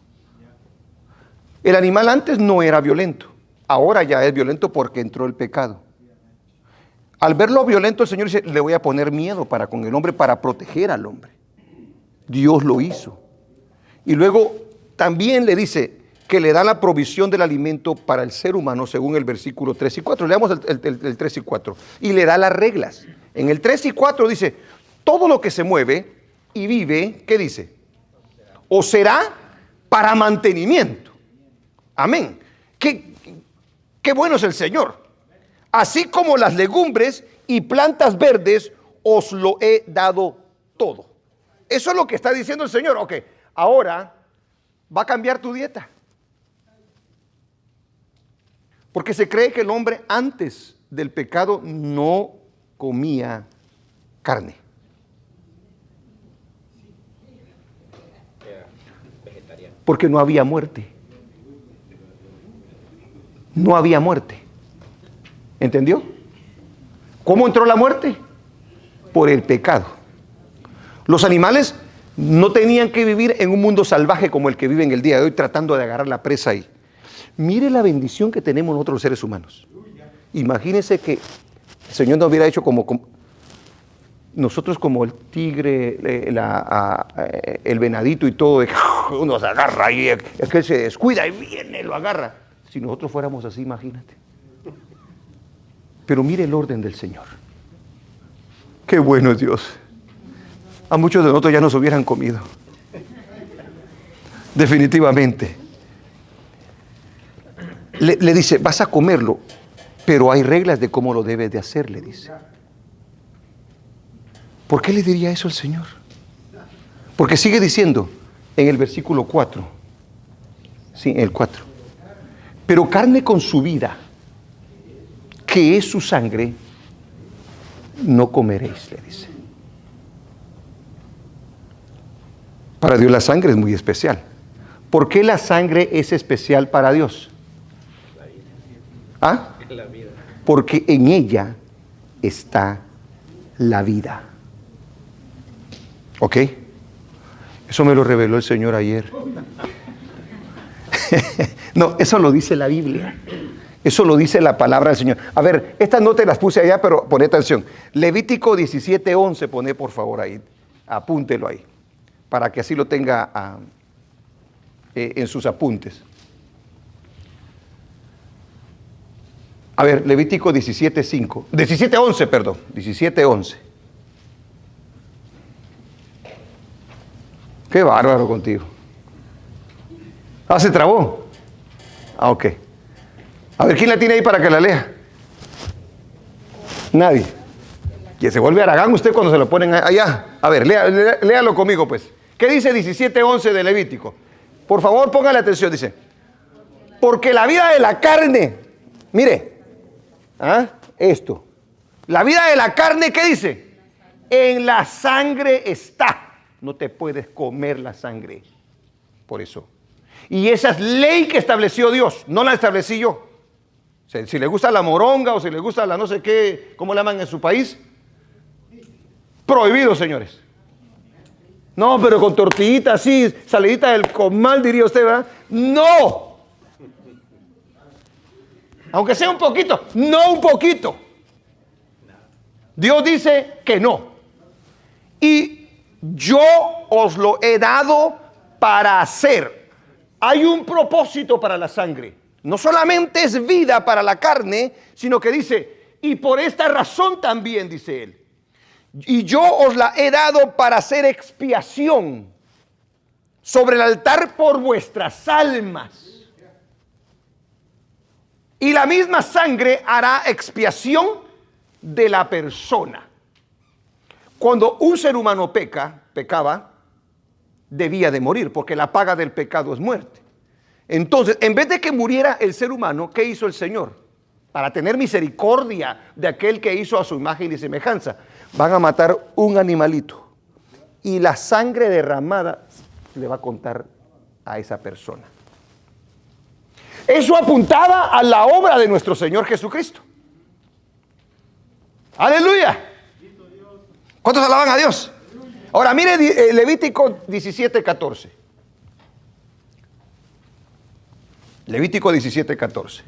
El animal antes no era violento, ahora ya es violento porque entró el pecado. Al verlo violento, el Señor dice, le voy a poner miedo para con el hombre, para proteger al hombre. Dios lo hizo. Y luego también le dice que le da la provisión del alimento para el ser humano, según el versículo 3 y 4. Leamos el 3 y 4. Y le da las reglas. En el 3 y 4 dice, todo lo que se mueve y vive, ¿qué dice? O será para mantenimiento. Amén. Qué bueno es el Señor. Así como las legumbres y plantas verdes, os lo he dado todo. Eso es lo que está diciendo el Señor. Ok, ahora va a cambiar tu dieta. Porque se cree que el hombre antes del pecado no comía carne. Porque no había muerte. No había muerte. ¿Entendió? ¿Cómo entró la muerte? Por el pecado. Los animales no tenían que vivir en un mundo salvaje como el que vive en el día de hoy, tratando de agarrar la presa ahí. Mire la bendición que tenemos nosotros los seres humanos. Imagínense que el Señor nos hubiera hecho como nosotros, como el tigre, el venadito y todo. Uno se agarra y aquel se descuida y viene y lo agarra. Si nosotros fuéramos así, imagínate. Pero mire el orden del Señor. Qué bueno es Dios. A muchos de nosotros ya nos hubieran comido. Definitivamente. Le dice, vas a comerlo, pero hay reglas de cómo lo debes de hacer, le dice. ¿Por qué le diría eso al Señor? Porque sigue diciendo en el versículo 4. Sí, en el 4. Pero carne con su vida, que es su sangre, no comeréis, le dice. Para Dios la sangre es muy especial. ¿Por qué la sangre es especial para Dios? ¿Ah? La vida. Porque en ella está la vida. ¿Ok? Eso me lo reveló el Señor ayer. No, eso lo dice la Biblia. Eso lo dice la palabra del Señor. A ver, estas no te las puse allá, pero pone atención. Levítico 17:11, pone por favor ahí. Apúntelo ahí, para que así lo tenga en sus apuntes. A ver, Levítico 17:5. 17:11, perdón. 17:11. Qué bárbaro contigo. Ah, se trabó. Ah, ok. A ver, ¿quién la tiene ahí para que la lea? Nadie. Que se vuelve Aragán usted cuando se lo ponen allá. A ver, léalo conmigo pues. ¿Qué dice 17:11 de Levítico? Por favor, póngale atención, dice. Porque la vida de la carne, mire, esto. La vida de la carne, ¿qué dice? En la sangre está. No te puedes comer la sangre. Por eso. Y esa es ley que estableció Dios, no la establecí yo. O sea, si le gusta la moronga o si le gusta la no sé qué, ¿cómo la llaman en su país? Prohibido, señores. No, pero con tortillita así, salidita del comal, diría usted, ¿verdad? No. Aunque sea un poquito, no un poquito. Dios dice que no. Y yo os lo he dado para hacer. Hay un propósito para la sangre. No solamente es vida para la carne, sino que dice, y por esta razón también, dice él. Y yo os la he dado para hacer expiación sobre el altar por vuestras almas. Y la misma sangre hará expiación de la persona. Cuando un ser humano pecaba, debía de morir, porque la paga del pecado es muerte. Entonces, en vez de que muriera el ser humano, ¿qué hizo el Señor? Para tener misericordia de aquel que hizo a su imagen y semejanza, van a matar un animalito y la sangre derramada le va a contar a esa persona. Eso apuntaba a la obra de nuestro Señor Jesucristo. ¡Aleluya! ¿Cuántos alaban a Dios? Ahora mire Levítico 17:14. Levítico 17:14.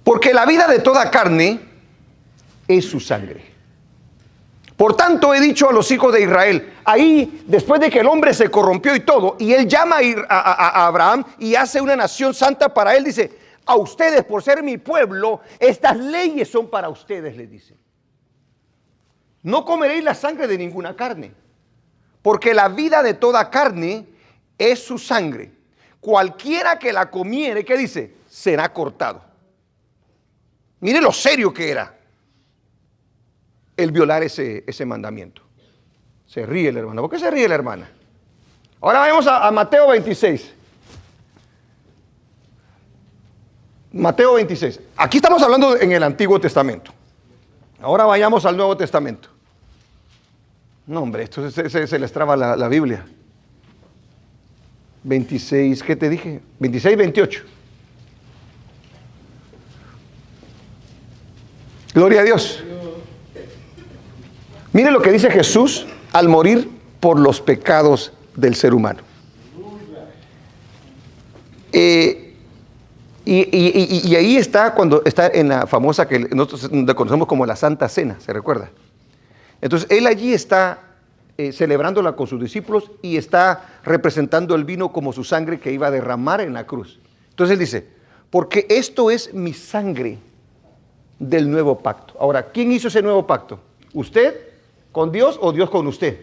Porque la vida de toda carne es su sangre. Por tanto he dicho a los hijos de Israel, ahí después de que el hombre se corrompió y todo, y él llama a Abraham y hace una nación santa para él, dice, a ustedes por ser mi pueblo, estas leyes son para ustedes, les dice. No comeréis la sangre de ninguna carne, porque la vida de toda carne es su sangre. Cualquiera que la comiere, ¿qué dice? Será cortado. Mire lo serio que era el violar ese mandamiento. Se ríe la hermana. ¿Por qué se ríe la hermana? Ahora vayamos a Mateo 26. Mateo 26. Aquí estamos hablando en el Antiguo Testamento. Ahora vayamos al Nuevo Testamento. No, hombre, esto se les traba la Biblia. 26, ¿qué te dije? 26, 28. Gloria a Dios. Mire lo que dice Jesús al morir por los pecados del ser humano. Y ahí está cuando está en la famosa que nosotros conocemos como la Santa Cena, ¿se recuerda? Entonces él allí está celebrándola con sus discípulos y está representando el vino como su sangre que iba a derramar en la cruz. Entonces él dice, porque esto es mi sangre del nuevo pacto. Ahora, ¿quién hizo ese nuevo pacto? ¿Usted con Dios o Dios con usted?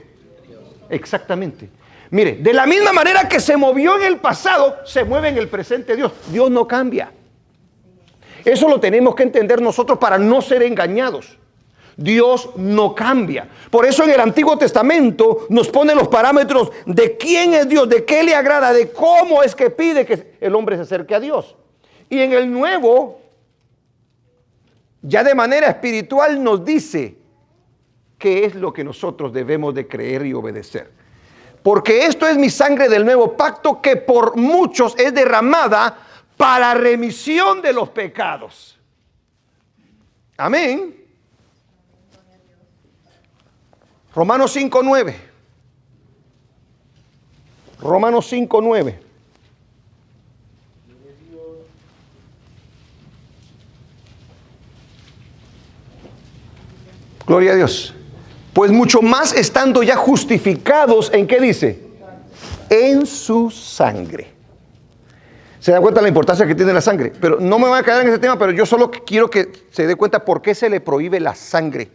Dios. Exactamente. Mire, de la misma manera que se movió en el pasado, se mueve en el presente Dios. Dios no cambia. Eso lo tenemos que entender nosotros para no ser engañados. Dios no cambia. Por eso en el Antiguo Testamento nos pone los parámetros de quién es Dios, de qué le agrada, de cómo es que pide que el hombre se acerque a Dios. Y en el Nuevo, ya de manera espiritual nos dice qué es lo que nosotros debemos de creer y obedecer. Porque esto es mi sangre del nuevo pacto, que por muchos es derramada para remisión de los pecados. Amén. Romanos 5:9. Romanos 5:9. Gloria a Dios. Pues mucho más estando ya justificados, ¿en qué dice? En su sangre. ¿Se dan cuenta de la importancia que tiene la sangre? Pero no me voy a quedar en ese tema, pero yo solo quiero que se dé cuenta por qué se le prohíbe la sangre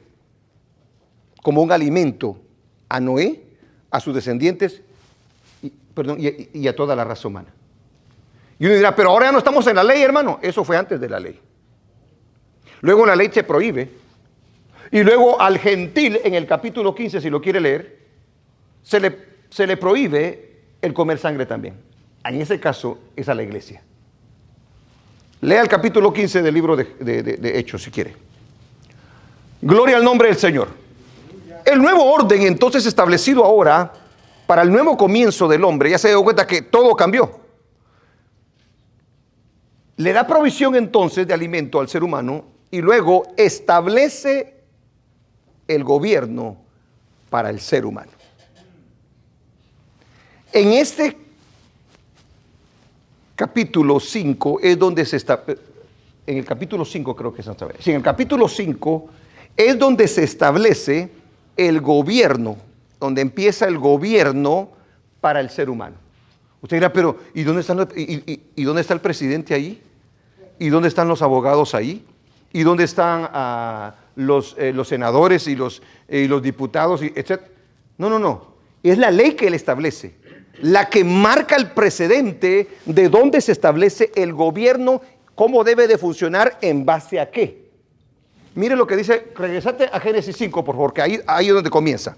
como un alimento a Noé, a sus descendientes y a toda la raza humana. Y uno dirá, pero ahora ya no estamos en la ley, hermano. Eso fue antes de la ley. Luego la ley se prohíbe. Y luego al gentil, en el capítulo 15, si lo quiere leer, se le prohíbe el comer sangre también. En ese caso es a la iglesia. Lea el capítulo 15 del libro de Hechos, si quiere. Gloria al nombre del Señor. El nuevo orden entonces establecido ahora para el nuevo comienzo del hombre, ya se dio cuenta que todo cambió. Le da provisión entonces de alimento al ser humano y luego establece el gobierno para el ser humano. En este capítulo 5 es donde se está, en el capítulo 5 creo que se establece. Sí, en el capítulo 5 es donde se establece el gobierno, donde empieza el gobierno para el ser humano. Usted dirá, pero ¿y dónde está el presidente ahí? ¿Y dónde están los abogados ahí? ¿Y dónde están los senadores y los diputados, etc.? No. Es la ley que él establece, la que marca el precedente de dónde se establece el gobierno, cómo debe de funcionar, en base a qué. Mire lo que dice, regresate a Génesis 5, por favor, que ahí es donde comienza.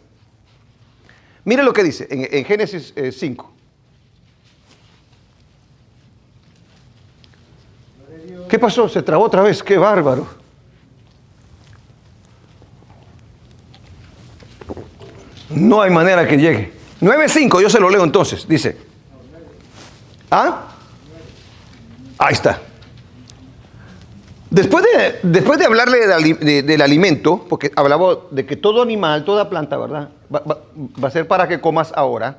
Mire lo que dice en Génesis 5. ¿Qué pasó? Se trabó otra vez, qué bárbaro. No hay manera que llegue. 9:5, yo se lo leo entonces, dice. ¿Ah? Ahí está. Después de hablarle del alimento, porque hablaba de que todo animal, toda planta, ¿verdad? Va a ser para que comas ahora.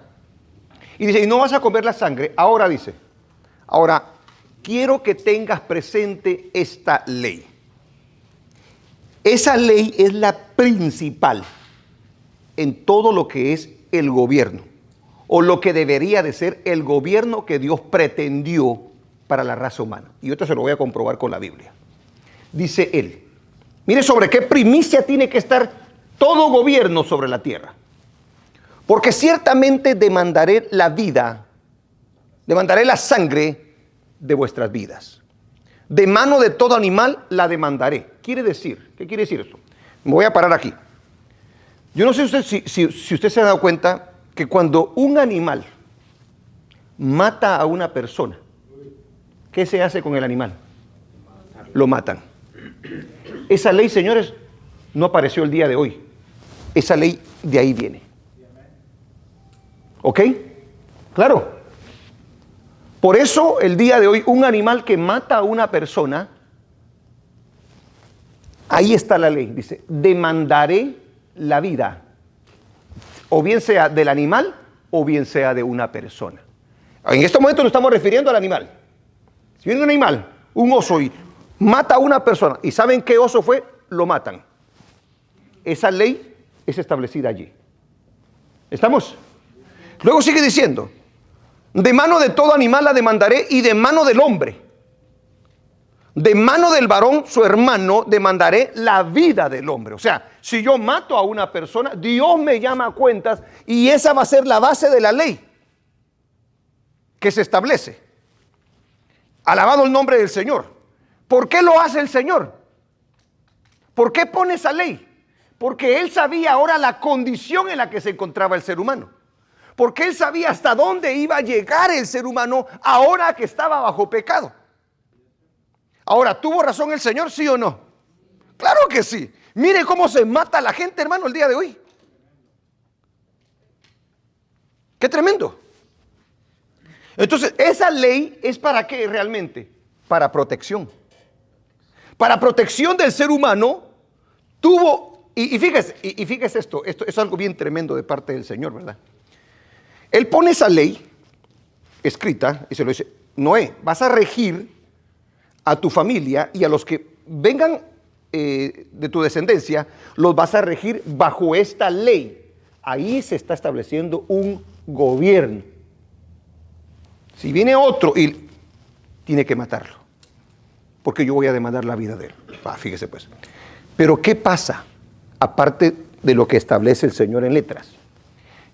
Y dice, y no vas a comer la sangre. Ahora dice, ahora, quiero que tengas presente esta ley. Esa ley es la principal en todo lo que es el gobierno, o lo que debería de ser el gobierno que Dios pretendió para la raza humana. Y esto se lo voy a comprobar con la Biblia. Dice él, mire sobre qué primicia tiene que estar todo gobierno sobre la tierra. Porque ciertamente demandaré la vida, demandaré la sangre de vuestras vidas. De mano de todo animal la demandaré. Quiere decir, ¿qué quiere decir esto? Me voy a parar aquí. Yo no sé si usted se ha dado cuenta que cuando un animal mata a una persona, ¿qué se hace con el animal? Lo matan. Esa ley, señores, no apareció el día de hoy. Esa ley de ahí viene. ¿Ok? Claro. Por eso el día de hoy un animal que mata a una persona, ahí está la ley. Dice, demandaré la vida, o bien sea del animal o bien sea de una persona. En este momento nos estamos refiriendo al animal. Si viene un animal, un oso, y mata a una persona, y ¿saben qué oso fue? Lo matan. Esa ley es establecida allí. ¿Estamos? Luego sigue diciendo, de mano de todo animal la demandaré, y de mano del hombre, de mano del varón su hermano, demandaré la vida del hombre. O sea, si yo mato a una persona, Dios me llama a cuentas, y esa va a ser la base de la ley que se establece. Alabado el nombre del Señor. ¿Por qué lo hace el Señor? ¿Por qué pone esa ley? Porque Él sabía ahora la condición en la que se encontraba el ser humano. Porque Él sabía hasta dónde iba a llegar el ser humano ahora que estaba bajo pecado. Ahora, ¿tuvo razón el Señor, sí o no? Claro que sí. Mire cómo se mata la gente, hermano, el día de hoy. Qué tremendo. Entonces, esa ley es ¿para qué realmente? Para protección. Para protección del ser humano tuvo, y fíjese esto es algo bien tremendo de parte del Señor, ¿verdad? Él pone esa ley escrita y se lo dice: Noé, vas a regir a tu familia y a los que vengan de tu descendencia, los vas a regir bajo esta ley. Ahí se está estableciendo un gobierno. Si viene otro y tiene que matarlo, porque yo voy a demandar la vida de él. Fíjese pues. Pero ¿qué pasa? Aparte de lo que establece el Señor en letras,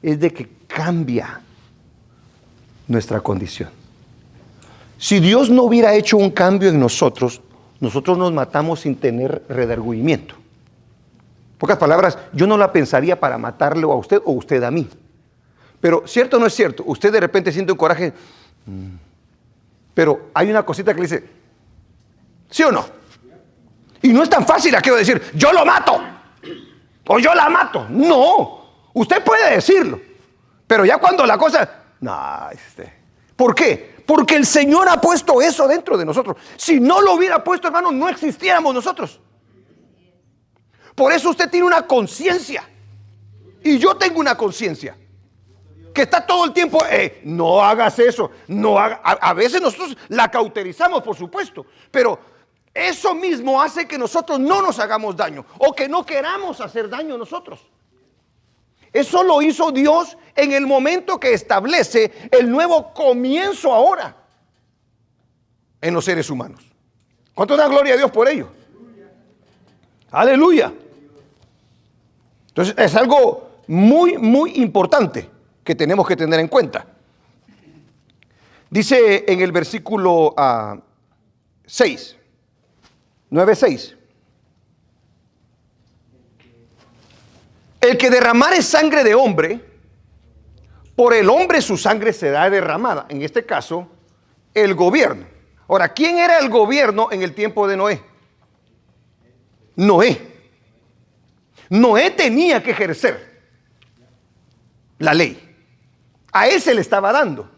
es de que cambia nuestra condición. Si Dios no hubiera hecho un cambio en nosotros, nosotros nos matamos sin tener redargüimiento. En pocas palabras, yo no la pensaría para matarlo a usted o usted a mí. Pero ¿cierto o no es cierto? Usted de repente siente un coraje, pero hay una cosita que le dice, ¿sí o no? Y no es tan fácil aquello de decir, yo lo mato o yo la mato. No, usted puede decirlo, pero ya cuando la cosa, no, ¿por qué? Porque el Señor ha puesto eso dentro de nosotros. Si no lo hubiera puesto, hermano, no existiéramos nosotros. Por eso usted tiene una conciencia y yo tengo una conciencia que está todo el tiempo, no hagas eso, no haga. A veces nosotros la cauterizamos, por supuesto, pero eso mismo hace que nosotros no nos hagamos daño o que no queramos hacer daño nosotros. Eso lo hizo Dios en el momento que establece el nuevo comienzo ahora en los seres humanos. ¿Cuánto da gloria a Dios por ello? Aleluya. Entonces es algo muy, muy importante que tenemos que tener en cuenta. Dice en el versículo 6, 9:6. El que derramare sangre de hombre, por el hombre su sangre será derramada. En este caso, el gobierno. Ahora, ¿quién era el gobierno en el tiempo de Noé? Noé. Noé tenía que ejercer la ley. A él se le estaba dando.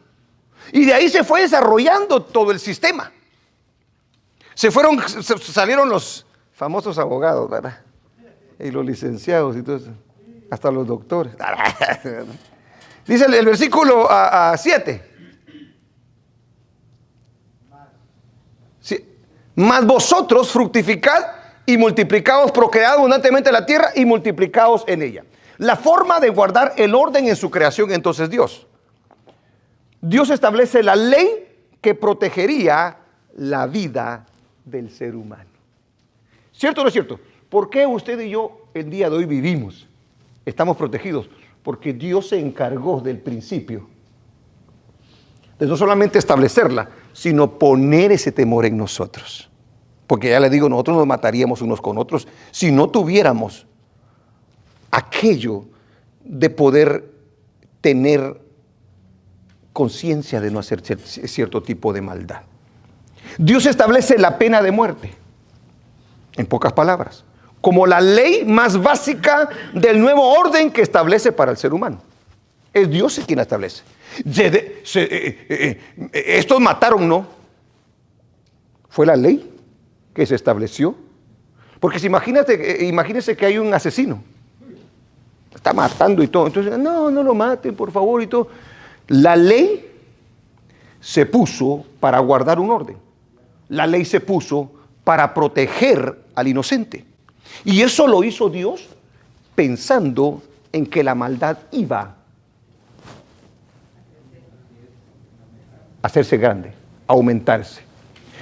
Y de ahí se fue desarrollando todo el sistema. Salieron los famosos abogados, ¿verdad? Y los licenciados y todo eso. Hasta los doctores. Dice el versículo 7. Sí. Mas vosotros fructificad y multiplicaos, procread abundantemente la tierra y multiplicaos en ella. La forma de guardar el orden en su creación, entonces Dios establece la ley que protegería la vida del ser humano. ¿Cierto o no es cierto? ¿Por qué usted y yo el día de hoy vivimos? Estamos protegidos porque Dios se encargó del principio de no solamente establecerla, sino poner ese temor en nosotros. Porque ya le digo, nosotros nos mataríamos unos con otros si no tuviéramos aquello de poder tener conciencia de no hacer cierto tipo de maldad. Dios establece la pena de muerte, en pocas palabras, como la ley más básica del nuevo orden que establece para el ser humano. Es Dios quien la establece. Estos mataron, ¿no? Fue la ley que se estableció. Porque si imagínese que hay un asesino, está matando y todo. Entonces, no lo maten, por favor, y todo. La ley se puso para guardar un orden. La ley se puso para proteger al inocente. Y eso lo hizo Dios pensando en que la maldad iba a hacerse grande, a aumentarse.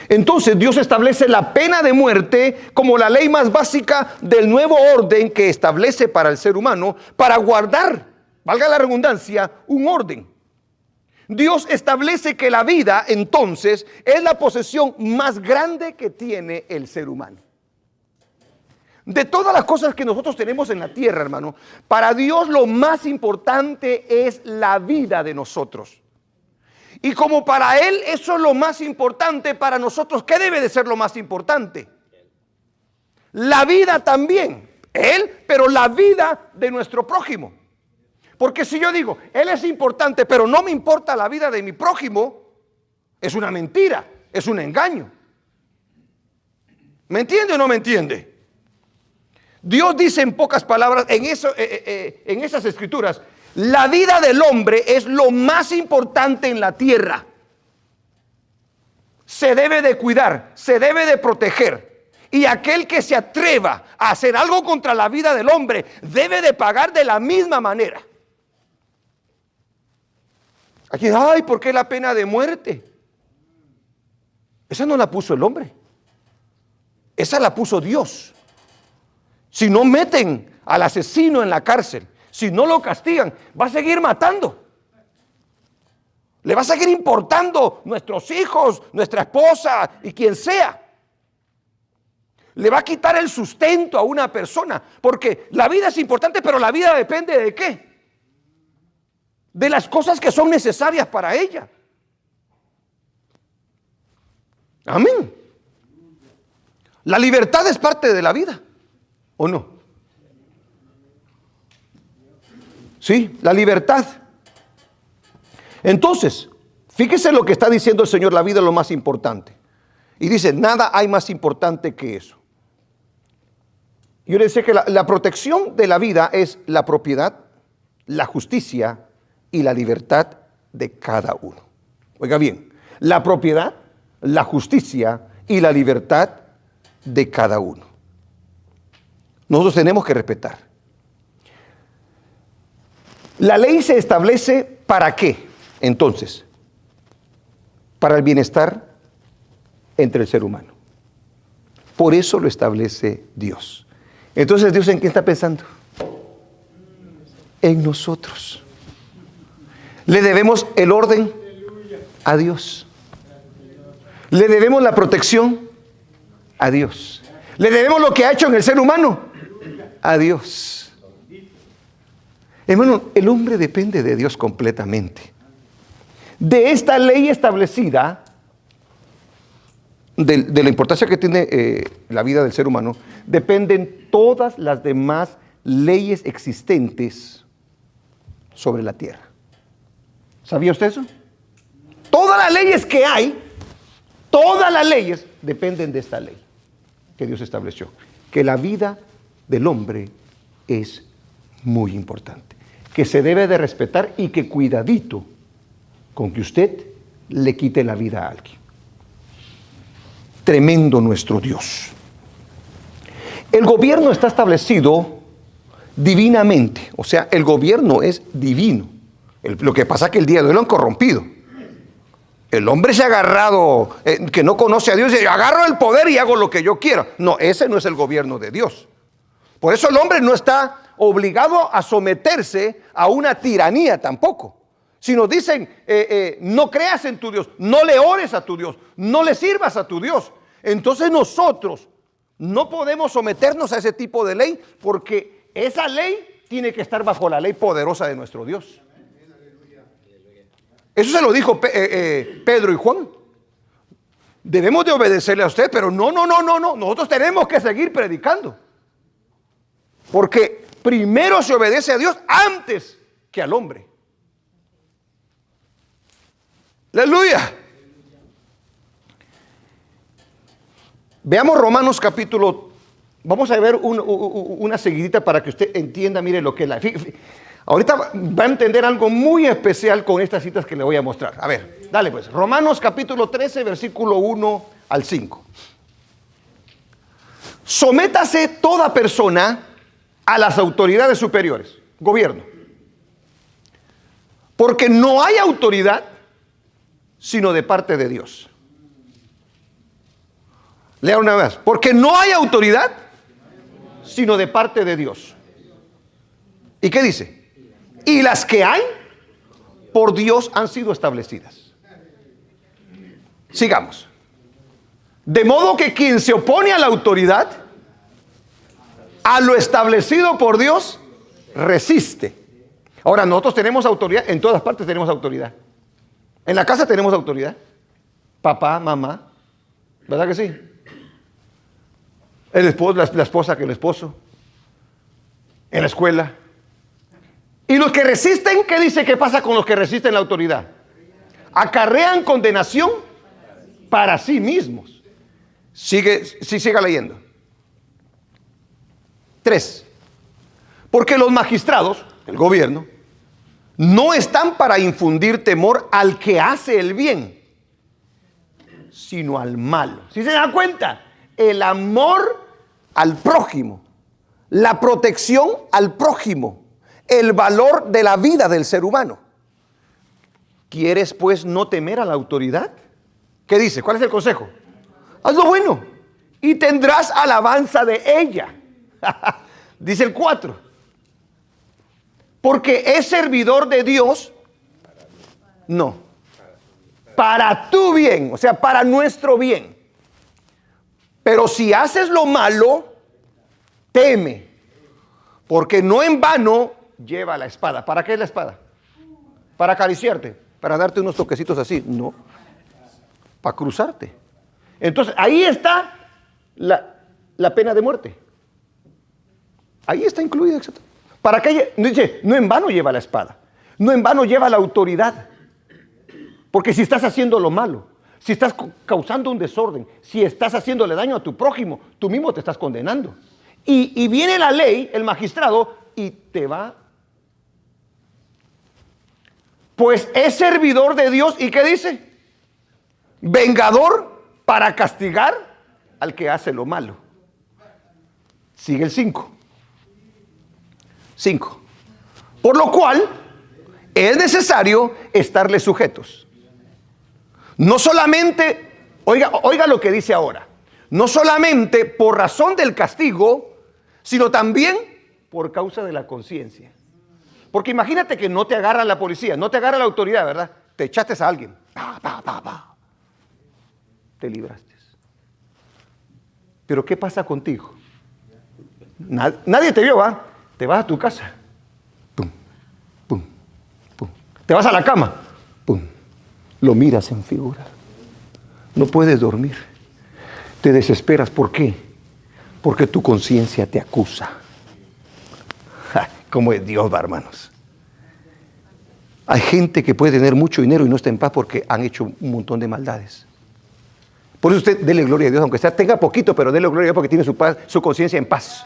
Entonces Dios establece la pena de muerte como la ley más básica del nuevo orden que establece para el ser humano, para guardar, valga la redundancia, un orden. Dios establece que la vida, entonces, es la posesión más grande que tiene el ser humano. De todas las cosas que nosotros tenemos en la tierra, hermano, para Dios lo más importante es la vida de nosotros. Y como para Él eso es lo más importante, para nosotros, ¿qué debe de ser lo más importante? La vida también. Él, pero la vida de nuestro prójimo. Porque si yo digo, Él es importante, pero no me importa la vida de mi prójimo, es una mentira, es un engaño. ¿Me entiende o no me entiende? Dios dice en pocas palabras, en esas escrituras, la vida del hombre es lo más importante en la tierra. Se debe de cuidar, se debe de proteger. Y aquel que se atreva a hacer algo contra la vida del hombre debe de pagar de la misma manera. Aquí, ay, ¿por qué la pena de muerte? Esa no la puso el hombre. Esa la puso Dios. Si no meten al asesino en la cárcel, si no lo castigan, va a seguir matando. Le va a seguir importando nuestros hijos, nuestra esposa y quien sea. Le va a quitar el sustento a una persona, porque la vida es importante, pero la vida depende ¿de qué? De las cosas que son necesarias para ella. Amén. La libertad es parte de la vida, ¿o no? Sí, la libertad. Entonces, fíjese lo que está diciendo el Señor, la vida es lo más importante. Y dice, nada hay más importante que eso. Yo le decía que la protección de la vida es la propiedad, la justicia y la libertad de cada uno. Oiga bien, la propiedad, la justicia y la libertad de cada uno. Nosotros tenemos que respetar. La ley se establece ¿para qué? Entonces, para el bienestar entre el ser humano. Por eso lo establece Dios. Entonces, ¿Dios en quién está pensando? En nosotros. Le debemos el orden a Dios. Le debemos la protección a Dios. Le debemos lo que ha hecho en el ser humano a Dios. Hermano, el hombre depende de Dios completamente. De esta ley establecida, de la importancia que tiene la vida del ser humano, dependen todas las demás leyes existentes sobre la tierra. ¿Sabía usted eso? Todas las leyes que hay, todas las leyes dependen de esta ley que Dios estableció. Que la vida del hombre es muy importante, que se debe de respetar y que cuidadito con que usted le quite la vida a alguien. Tremendo nuestro Dios. El gobierno está establecido divinamente, o sea, el gobierno es divino. Lo que pasa es que el día de hoy lo han corrompido. El hombre se ha agarrado, que no conoce a Dios, y agarro el poder y hago lo que yo quiera. No, ese no es el gobierno de Dios. Por eso el hombre no está obligado a someterse a una tiranía tampoco. Si nos dicen, no creas en tu Dios, no le ores a tu Dios, no le sirvas a tu Dios, entonces nosotros no podemos someternos a ese tipo de ley, porque esa ley tiene que estar bajo la ley poderosa de nuestro Dios. Eso se lo dijo Pedro y Juan. Debemos de obedecerle a usted, pero no. Nosotros tenemos que seguir predicando. Porque primero se obedece a Dios antes que al hombre. Aleluya. Veamos Romanos capítulo. Vamos a ver una seguidita para que usted entienda, mire lo que es la. Ahorita va a entender algo muy especial con estas citas que le voy a mostrar. A ver, dale pues. Romanos capítulo 13, versículo 1 al 5. Sométase toda persona a las autoridades superiores, gobierno. Porque no hay autoridad sino de parte de Dios. Lea una vez. Porque no hay autoridad sino de parte de Dios. ¿Y qué dice? Y las que hay, por Dios han sido establecidas. Sigamos. De modo que quien se opone a la autoridad A lo establecido por Dios, resiste. Ahora, nosotros tenemos autoridad, en todas partes tenemos autoridad. En la casa tenemos autoridad. Papá, mamá, ¿verdad que sí? El esposo, la esposa que el esposo. En la escuela. Y los que resisten, ¿qué dice que pasa con los que resisten la autoridad? Acarrean condenación para sí mismos. Siga leyendo. 3. Porque los magistrados, el gobierno, no están para infundir temor al que hace el bien, sino al malo. ¿Sí se dan cuenta? El amor al prójimo, la protección al prójimo, el valor de la vida del ser humano. ¿Quieres pues no temer a la autoridad? ¿Qué dice? ¿Cuál es el consejo? Haz lo bueno y tendrás alabanza de ella. Dice el 4. Porque es servidor de Dios. No. Para tu bien, o sea, para nuestro bien. Pero si haces lo malo, teme. Porque no en vano lleva la espada. ¿Para qué es la espada? Para acariciarte, para darte unos toquecitos así. No. Para cruzarte. Entonces, ahí está la pena de muerte. Ahí está incluida. ¿Para qué? Dice, no en vano lleva la espada. No en vano lleva la autoridad. Porque si estás haciendo lo malo, si estás causando un desorden, si estás haciéndole daño a tu prójimo, tú mismo te estás condenando. Y viene la ley, el magistrado, y te va. Pues es servidor de Dios. ¿Y qué dice? Vengador para castigar al que hace lo malo. Sigue el 5. 5. Por lo cual es necesario estarle sujetos. No solamente, oiga lo que dice ahora, no solamente por razón del castigo, sino también por causa de la conciencia. Porque imagínate que no te agarra la policía, no te agarra la autoridad, ¿verdad? Te echaste a alguien. Te libraste. Pero ¿qué pasa contigo? Nadie te vio, ¿va? Te vas a tu casa. Pum, pum, pum. Te vas a la cama. Pum. Lo miras en figura. No puedes dormir. Te desesperas. ¿Por qué? Porque tu conciencia te acusa. ¿Cómo es Dios, va, hermanos? Hay gente que puede tener mucho dinero y no está en paz porque han hecho un montón de maldades. Por eso usted dele gloria a Dios, aunque sea tenga poquito, pero dele gloria a Dios porque tiene su paz, su conciencia en paz.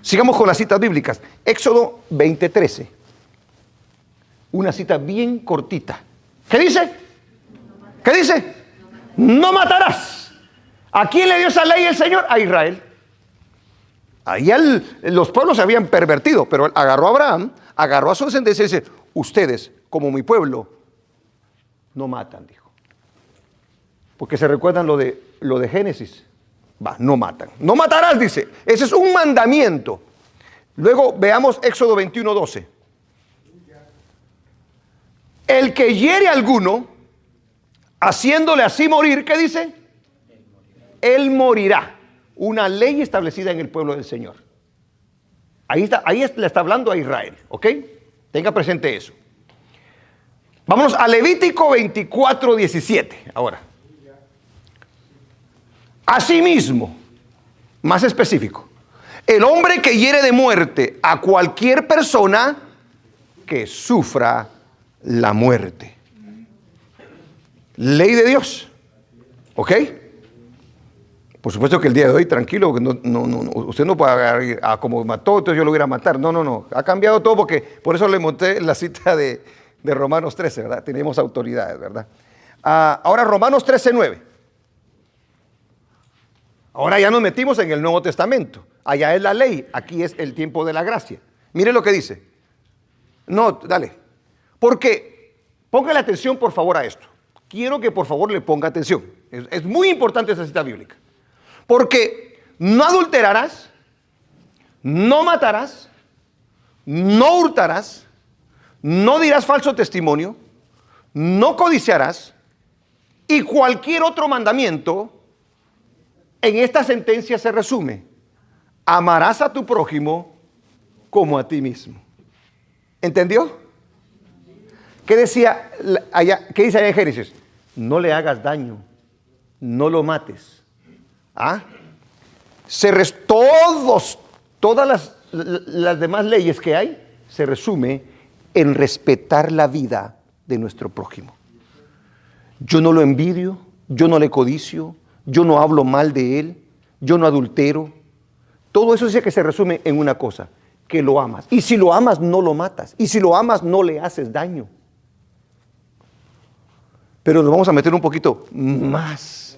Sigamos con las citas bíblicas. Éxodo 20:13. Una cita bien cortita. ¿Qué dice? ¿Qué dice? No matarás. ¿A quién le dio esa ley el Señor? A Israel. Ahí los pueblos se habían pervertido, pero él agarró a Abraham, agarró a su descendencia y dice, ustedes, como mi pueblo, no matan, dijo. Porque se recuerdan lo de Génesis. No matan. No matarás, dice. Ese es un mandamiento. Luego veamos Éxodo 21:12. El que hiere a alguno, haciéndole así morir, ¿qué dice? Él morirá. Una ley establecida en el pueblo del Señor. Ahí le está hablando a Israel, ¿ok? Tenga presente eso. Vámonos a Levítico 24:17 ahora. Asimismo, más específico, el hombre que hiere de muerte a cualquier persona que sufra la muerte. Ley de Dios, ¿ok? Por supuesto que el día de hoy, tranquilo, porque usted no puede agarrar como mató, entonces yo lo voy a matar. No. Ha cambiado todo porque por eso le monté la cita de Romanos 13, ¿verdad? Tenemos autoridades, ¿verdad? Ahora Romanos 13:9. Ahora ya nos metimos en el Nuevo Testamento. Allá es la ley, aquí es el tiempo de la gracia. Mire lo que dice. No, dale. Porque, póngale atención por favor a esto. Quiero que por favor le ponga atención. Es muy importante esta cita bíblica. Porque no adulterarás, no matarás, no hurtarás, no dirás falso testimonio, no codiciarás y cualquier otro mandamiento en esta sentencia se resume. amarás a tu prójimo como a ti mismo. ¿Entendió? ¿Qué decía allá? ¿Qué dice allá en Génesis? No le hagas daño, no lo mates. ¿Ah? Todas las demás leyes que hay se resume en respetar la vida de nuestro prójimo. Yo no lo envidio, yo no le codicio, yo no hablo mal de él, yo no adultero. Todo eso dice que se resume en una cosa, que lo amas. Y si lo amas, no lo matas. Y si lo amas, no le haces daño. Pero nos vamos a meter un poquito más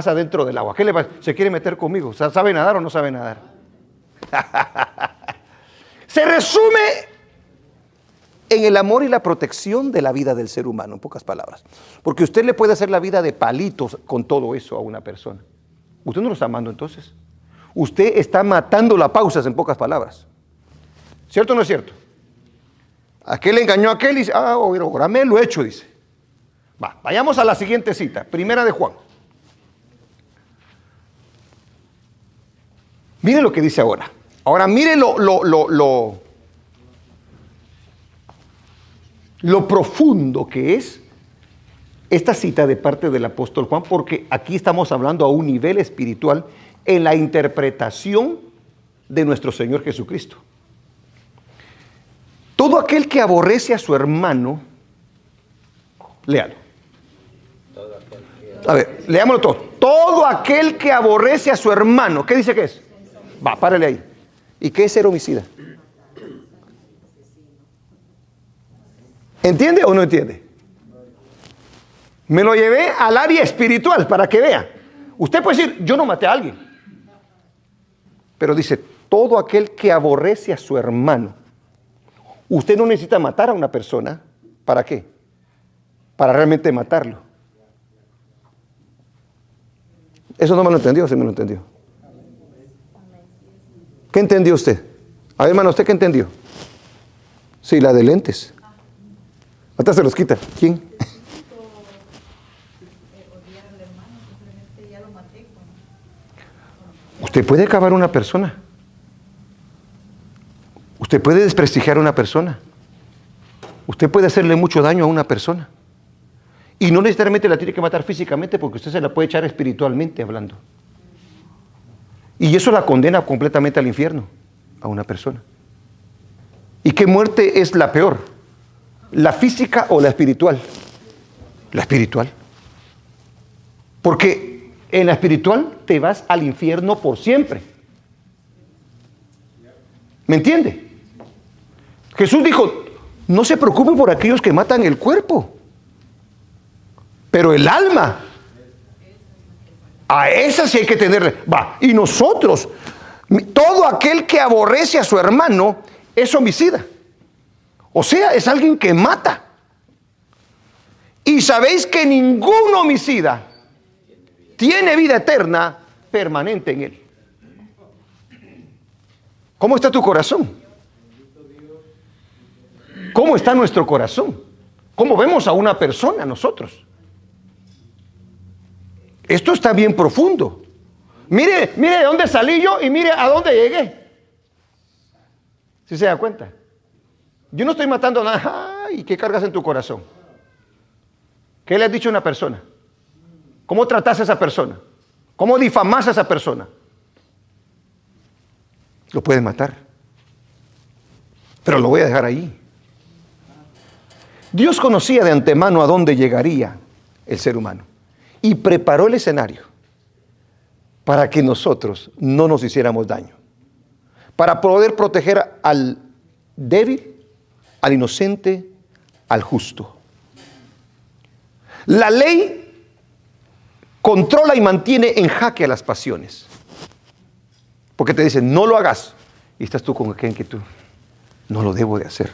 adentro del agua. ¿Qué le pasa? ¿Se quiere meter conmigo? ¿Sabe nadar o no sabe nadar? Se resume en el amor y la protección de la vida del ser humano, en pocas palabras. Porque usted le puede hacer la vida de palitos con todo eso a una persona. Usted no lo está amando entonces. Usted está matando las pausas, en pocas palabras. ¿Cierto o no es cierto? Aquel engañó a aquel y dice, ahora me lo he hecho, dice. Vayamos a la siguiente cita, Primera de Juan. Mire lo que dice ahora. Ahora mire lo profundo que es esta cita de parte del apóstol Juan, porque aquí estamos hablando a un nivel espiritual en la interpretación de nuestro Señor Jesucristo. Todo aquel que aborrece a su hermano, léalo. A ver, leámoslo todo. Todo aquel que aborrece a su hermano, ¿qué dice que es? Párale ahí. ¿Y qué es ser homicida? ¿Entiende o no entiende? Me lo llevé al área espiritual para que vea. Usted puede decir, yo no maté a alguien. Pero dice, todo aquel que aborrece a su hermano. Usted no necesita matar a una persona. ¿Para qué? Para realmente matarlo. Eso no me lo entendió, sí me lo entendió. ¿Qué entendió usted? A ver, hermano, ¿usted qué entendió? Sí, la de lentes. Hasta se los quita. ¿Quién? Usted puede acabar a una persona. Usted puede desprestigiar a una persona. Usted puede hacerle mucho daño a una persona. Y no necesariamente la tiene que matar físicamente, porque usted se la puede echar espiritualmente hablando. Y eso la condena completamente al infierno a una persona. ¿Y qué muerte es la peor? ¿La física o la espiritual? La espiritual. Porque en la espiritual te vas al infierno por siempre. ¿Me entiende? Jesús dijo, no se preocupen por aquellos que matan el cuerpo, pero el alma, a esa sí hay que tenerle. Y nosotros, todo aquel que aborrece a su hermano es homicida. O sea, es alguien que mata. Y sabéis que ningún homicida tiene vida eterna permanente en él. ¿Cómo está tu corazón? ¿Cómo está nuestro corazón? ¿Cómo vemos a una persona nosotros? Esto está bien profundo. Mire de dónde salí yo y mire a dónde llegué. ¿Sí se da cuenta? Yo no estoy matando a nada. ¿Y qué cargas en tu corazón? ¿Qué le has dicho a una persona? ¿Cómo tratas a esa persona? ¿Cómo difamas a esa persona? Lo puedes matar. Pero lo voy a dejar ahí. Dios conocía de antemano a dónde llegaría el ser humano y preparó el escenario para que nosotros no nos hiciéramos daño, para poder proteger al débil, al inocente, al justo. La ley controla y mantiene en jaque a las pasiones, porque te dicen no lo hagas y estás tú con aquel que tú no lo debo de hacer.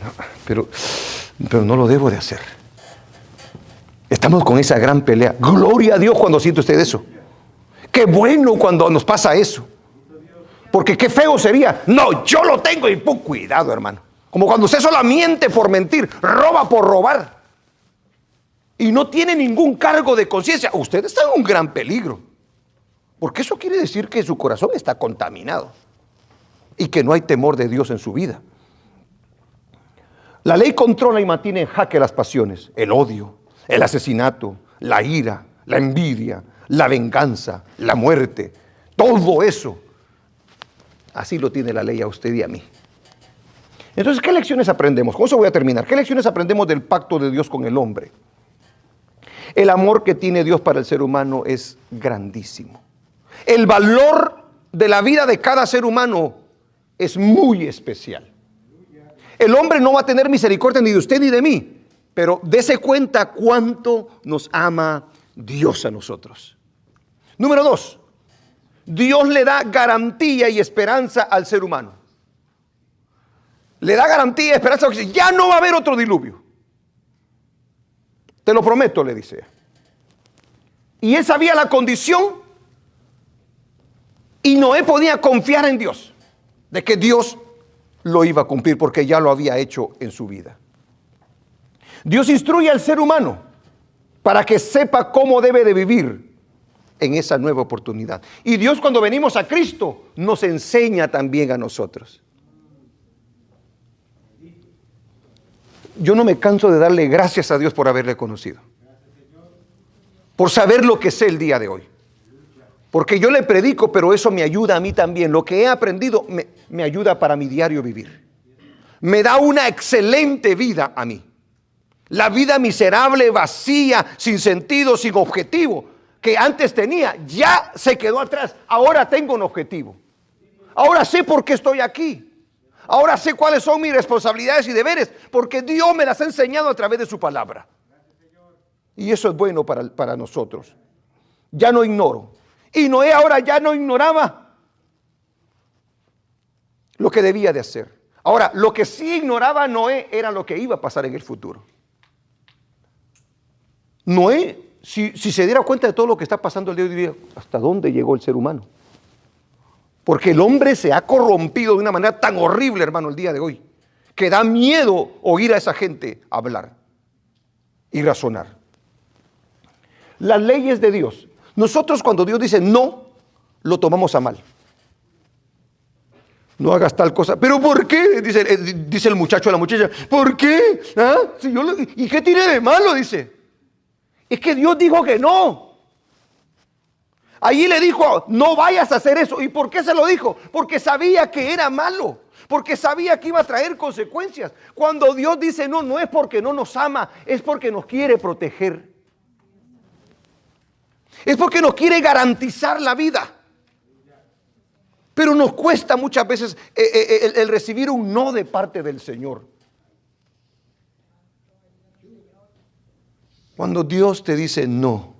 No, pero no lo debo de hacer. Estamos con esa gran pelea. Gloria a Dios cuando siente usted eso. Qué bueno cuando nos pasa eso. Porque qué feo sería. No, yo lo tengo y cuidado, hermano. Como cuando usted solo miente por mentir, roba por robar. Y no tiene ningún cargo de conciencia. Usted está en un gran peligro. Porque eso quiere decir que su corazón está contaminado y que no hay temor de Dios en su vida. La ley controla y mantiene en jaque las pasiones, el odio, el asesinato, la ira, la envidia, la venganza, la muerte. Todo eso, así lo tiene la ley a usted y a mí. Entonces, ¿qué lecciones aprendemos? Con eso voy a terminar. ¿Qué lecciones aprendemos del pacto de Dios con el hombre? El amor que tiene Dios para el ser humano es grandísimo. El valor de la vida de cada ser humano es muy especial. El hombre no va a tener misericordia ni de usted ni de mí, pero dése cuenta cuánto nos ama Dios a nosotros. Número 2, Dios le da garantía y esperanza al ser humano. Le da garantía y esperanza, porque ya no va a haber otro diluvio. Te lo prometo, le dice. Y él sabía la condición y Noé podía confiar en Dios, de que Dios lo iba a cumplir porque ya lo había hecho en su vida. Dios instruye al ser humano para que sepa cómo debe de vivir en esa nueva oportunidad. Y Dios, cuando venimos a Cristo, nos enseña también a nosotros. Yo no me canso de darle gracias a Dios por haberle conocido, por saber lo que sé el día de hoy. Porque yo le predico, pero eso me ayuda a mí también. Lo que he aprendido me ayuda para mi diario vivir. Me da una excelente vida a mí. La vida miserable, vacía, sin sentido, sin objetivo, que antes tenía, ya se quedó atrás. Ahora tengo un objetivo. Ahora sé por qué estoy aquí. Ahora sé cuáles son mis responsabilidades y deberes, porque Dios me las ha enseñado a través de su palabra. Y eso es bueno para nosotros. Ya no ignoro. Y Noé ahora ya no ignoraba lo que debía de hacer. Ahora, lo que sí ignoraba Noé era lo que iba a pasar en el futuro. Noé, si se diera cuenta de todo lo que está pasando el día de hoy, diría, ¿hasta dónde llegó el ser humano? Porque el hombre se ha corrompido de una manera tan horrible, hermano, el día de hoy, que da miedo oír a esa gente hablar y razonar. Las leyes de Dios. Nosotros cuando Dios dice no, lo tomamos a mal. No hagas tal cosa. ¿Pero por qué? Dice el muchacho a la muchacha. ¿Por qué? ¿Ah? ¿Y qué tiene de malo? Dice. Es que Dios dijo que no. Allí le dijo, no vayas a hacer eso. ¿Y por qué se lo dijo? Porque sabía que era malo. Porque sabía que iba a traer consecuencias. Cuando Dios dice no, no es porque no nos ama, es porque nos quiere proteger. Es porque nos quiere garantizar la vida. Pero nos cuesta muchas veces el recibir un no de parte del Señor. Cuando Dios te dice no,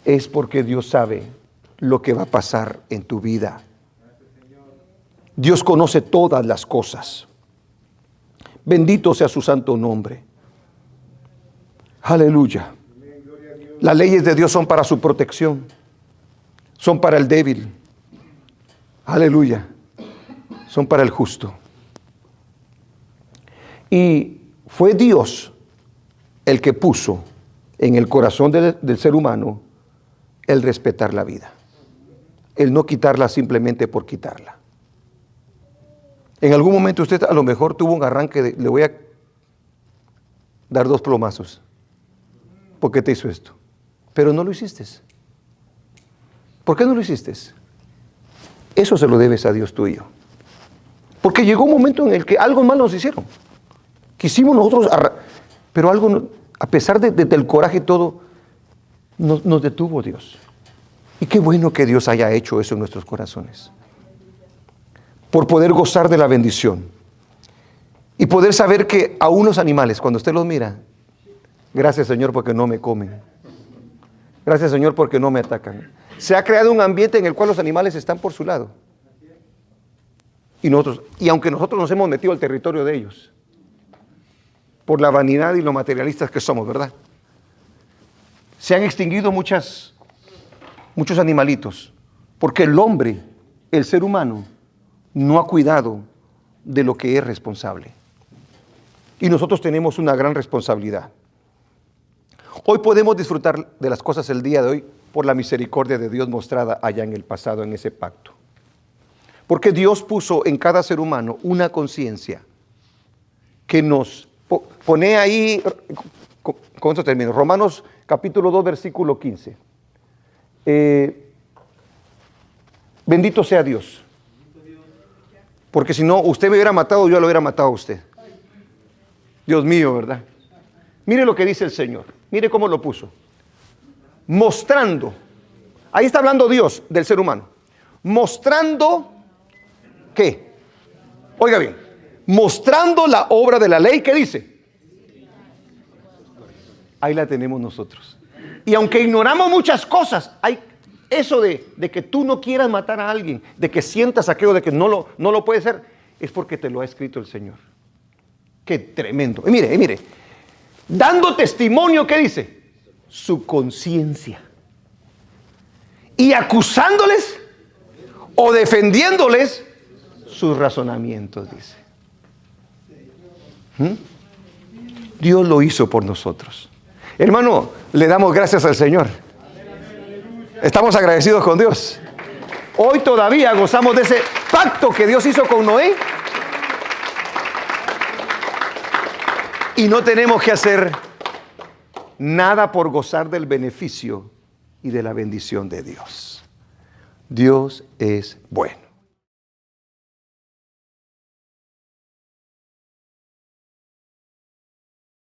es porque Dios sabe lo que va a pasar en tu vida. Dios conoce todas las cosas. Bendito sea su santo nombre. Aleluya. Las leyes de Dios son para su protección, son para el débil. Aleluya. Son para el justo. Y fue Dios el que puso en el corazón del ser humano el respetar la vida, el no quitarla simplemente por quitarla. En algún momento usted a lo mejor tuvo un arranque de, le voy a dar 2 plomazos. ¿Por qué te hizo esto? Pero no lo hiciste. ¿Por qué no lo hiciste? Eso se lo debes a Dios tuyo. Porque llegó un momento en el que algo mal nos hicieron. Quisimos nosotros, pero algo, a pesar del coraje y todo, nos detuvo Dios. Y qué bueno que Dios haya hecho eso en nuestros corazones. Por poder gozar de la bendición. Y poder saber que a unos animales, cuando usted los mira, gracias Señor porque no me comen. Gracias Señor porque no me atacan. Se ha creado un ambiente en el cual los animales están por su lado. Y aunque nosotros nos hemos metido al territorio de ellos, por la vanidad y lo materialistas que somos, ¿verdad? Se han extinguido muchos animalitos, porque el hombre, el ser humano, no ha cuidado de lo que es responsable. Y nosotros tenemos una gran responsabilidad. Hoy podemos disfrutar de las cosas el día de hoy por la misericordia de Dios mostrada allá en el pasado, en ese pacto. Porque Dios puso en cada ser humano una conciencia que nos pone ahí, con esto termino, Romanos capítulo 2, versículo 15. Bendito sea Dios. Porque si no, usted me hubiera matado, yo lo hubiera matado a usted. Dios mío, ¿verdad? Mire lo que dice el Señor. Mire cómo lo puso. Mostrando. Ahí está hablando Dios del ser humano. Mostrando, ¿qué? Oiga bien. Mostrando la obra de la ley, ¿qué dice? Ahí la tenemos nosotros. Y aunque ignoramos muchas cosas, hay eso de que tú no quieras matar a alguien, de que sientas aquello de que no lo puede ser, es porque te lo ha escrito el Señor. Qué tremendo. Y mire, dando testimonio, ¿qué dice? Su conciencia. Y acusándoles o defendiéndoles sus razonamientos, dice. Dios lo hizo por nosotros. Hermano, le damos gracias al Señor. Estamos agradecidos con Dios. Hoy todavía gozamos de ese pacto que Dios hizo con Noé. Y no tenemos que hacer nada por gozar del beneficio y de la bendición de Dios. Dios es bueno.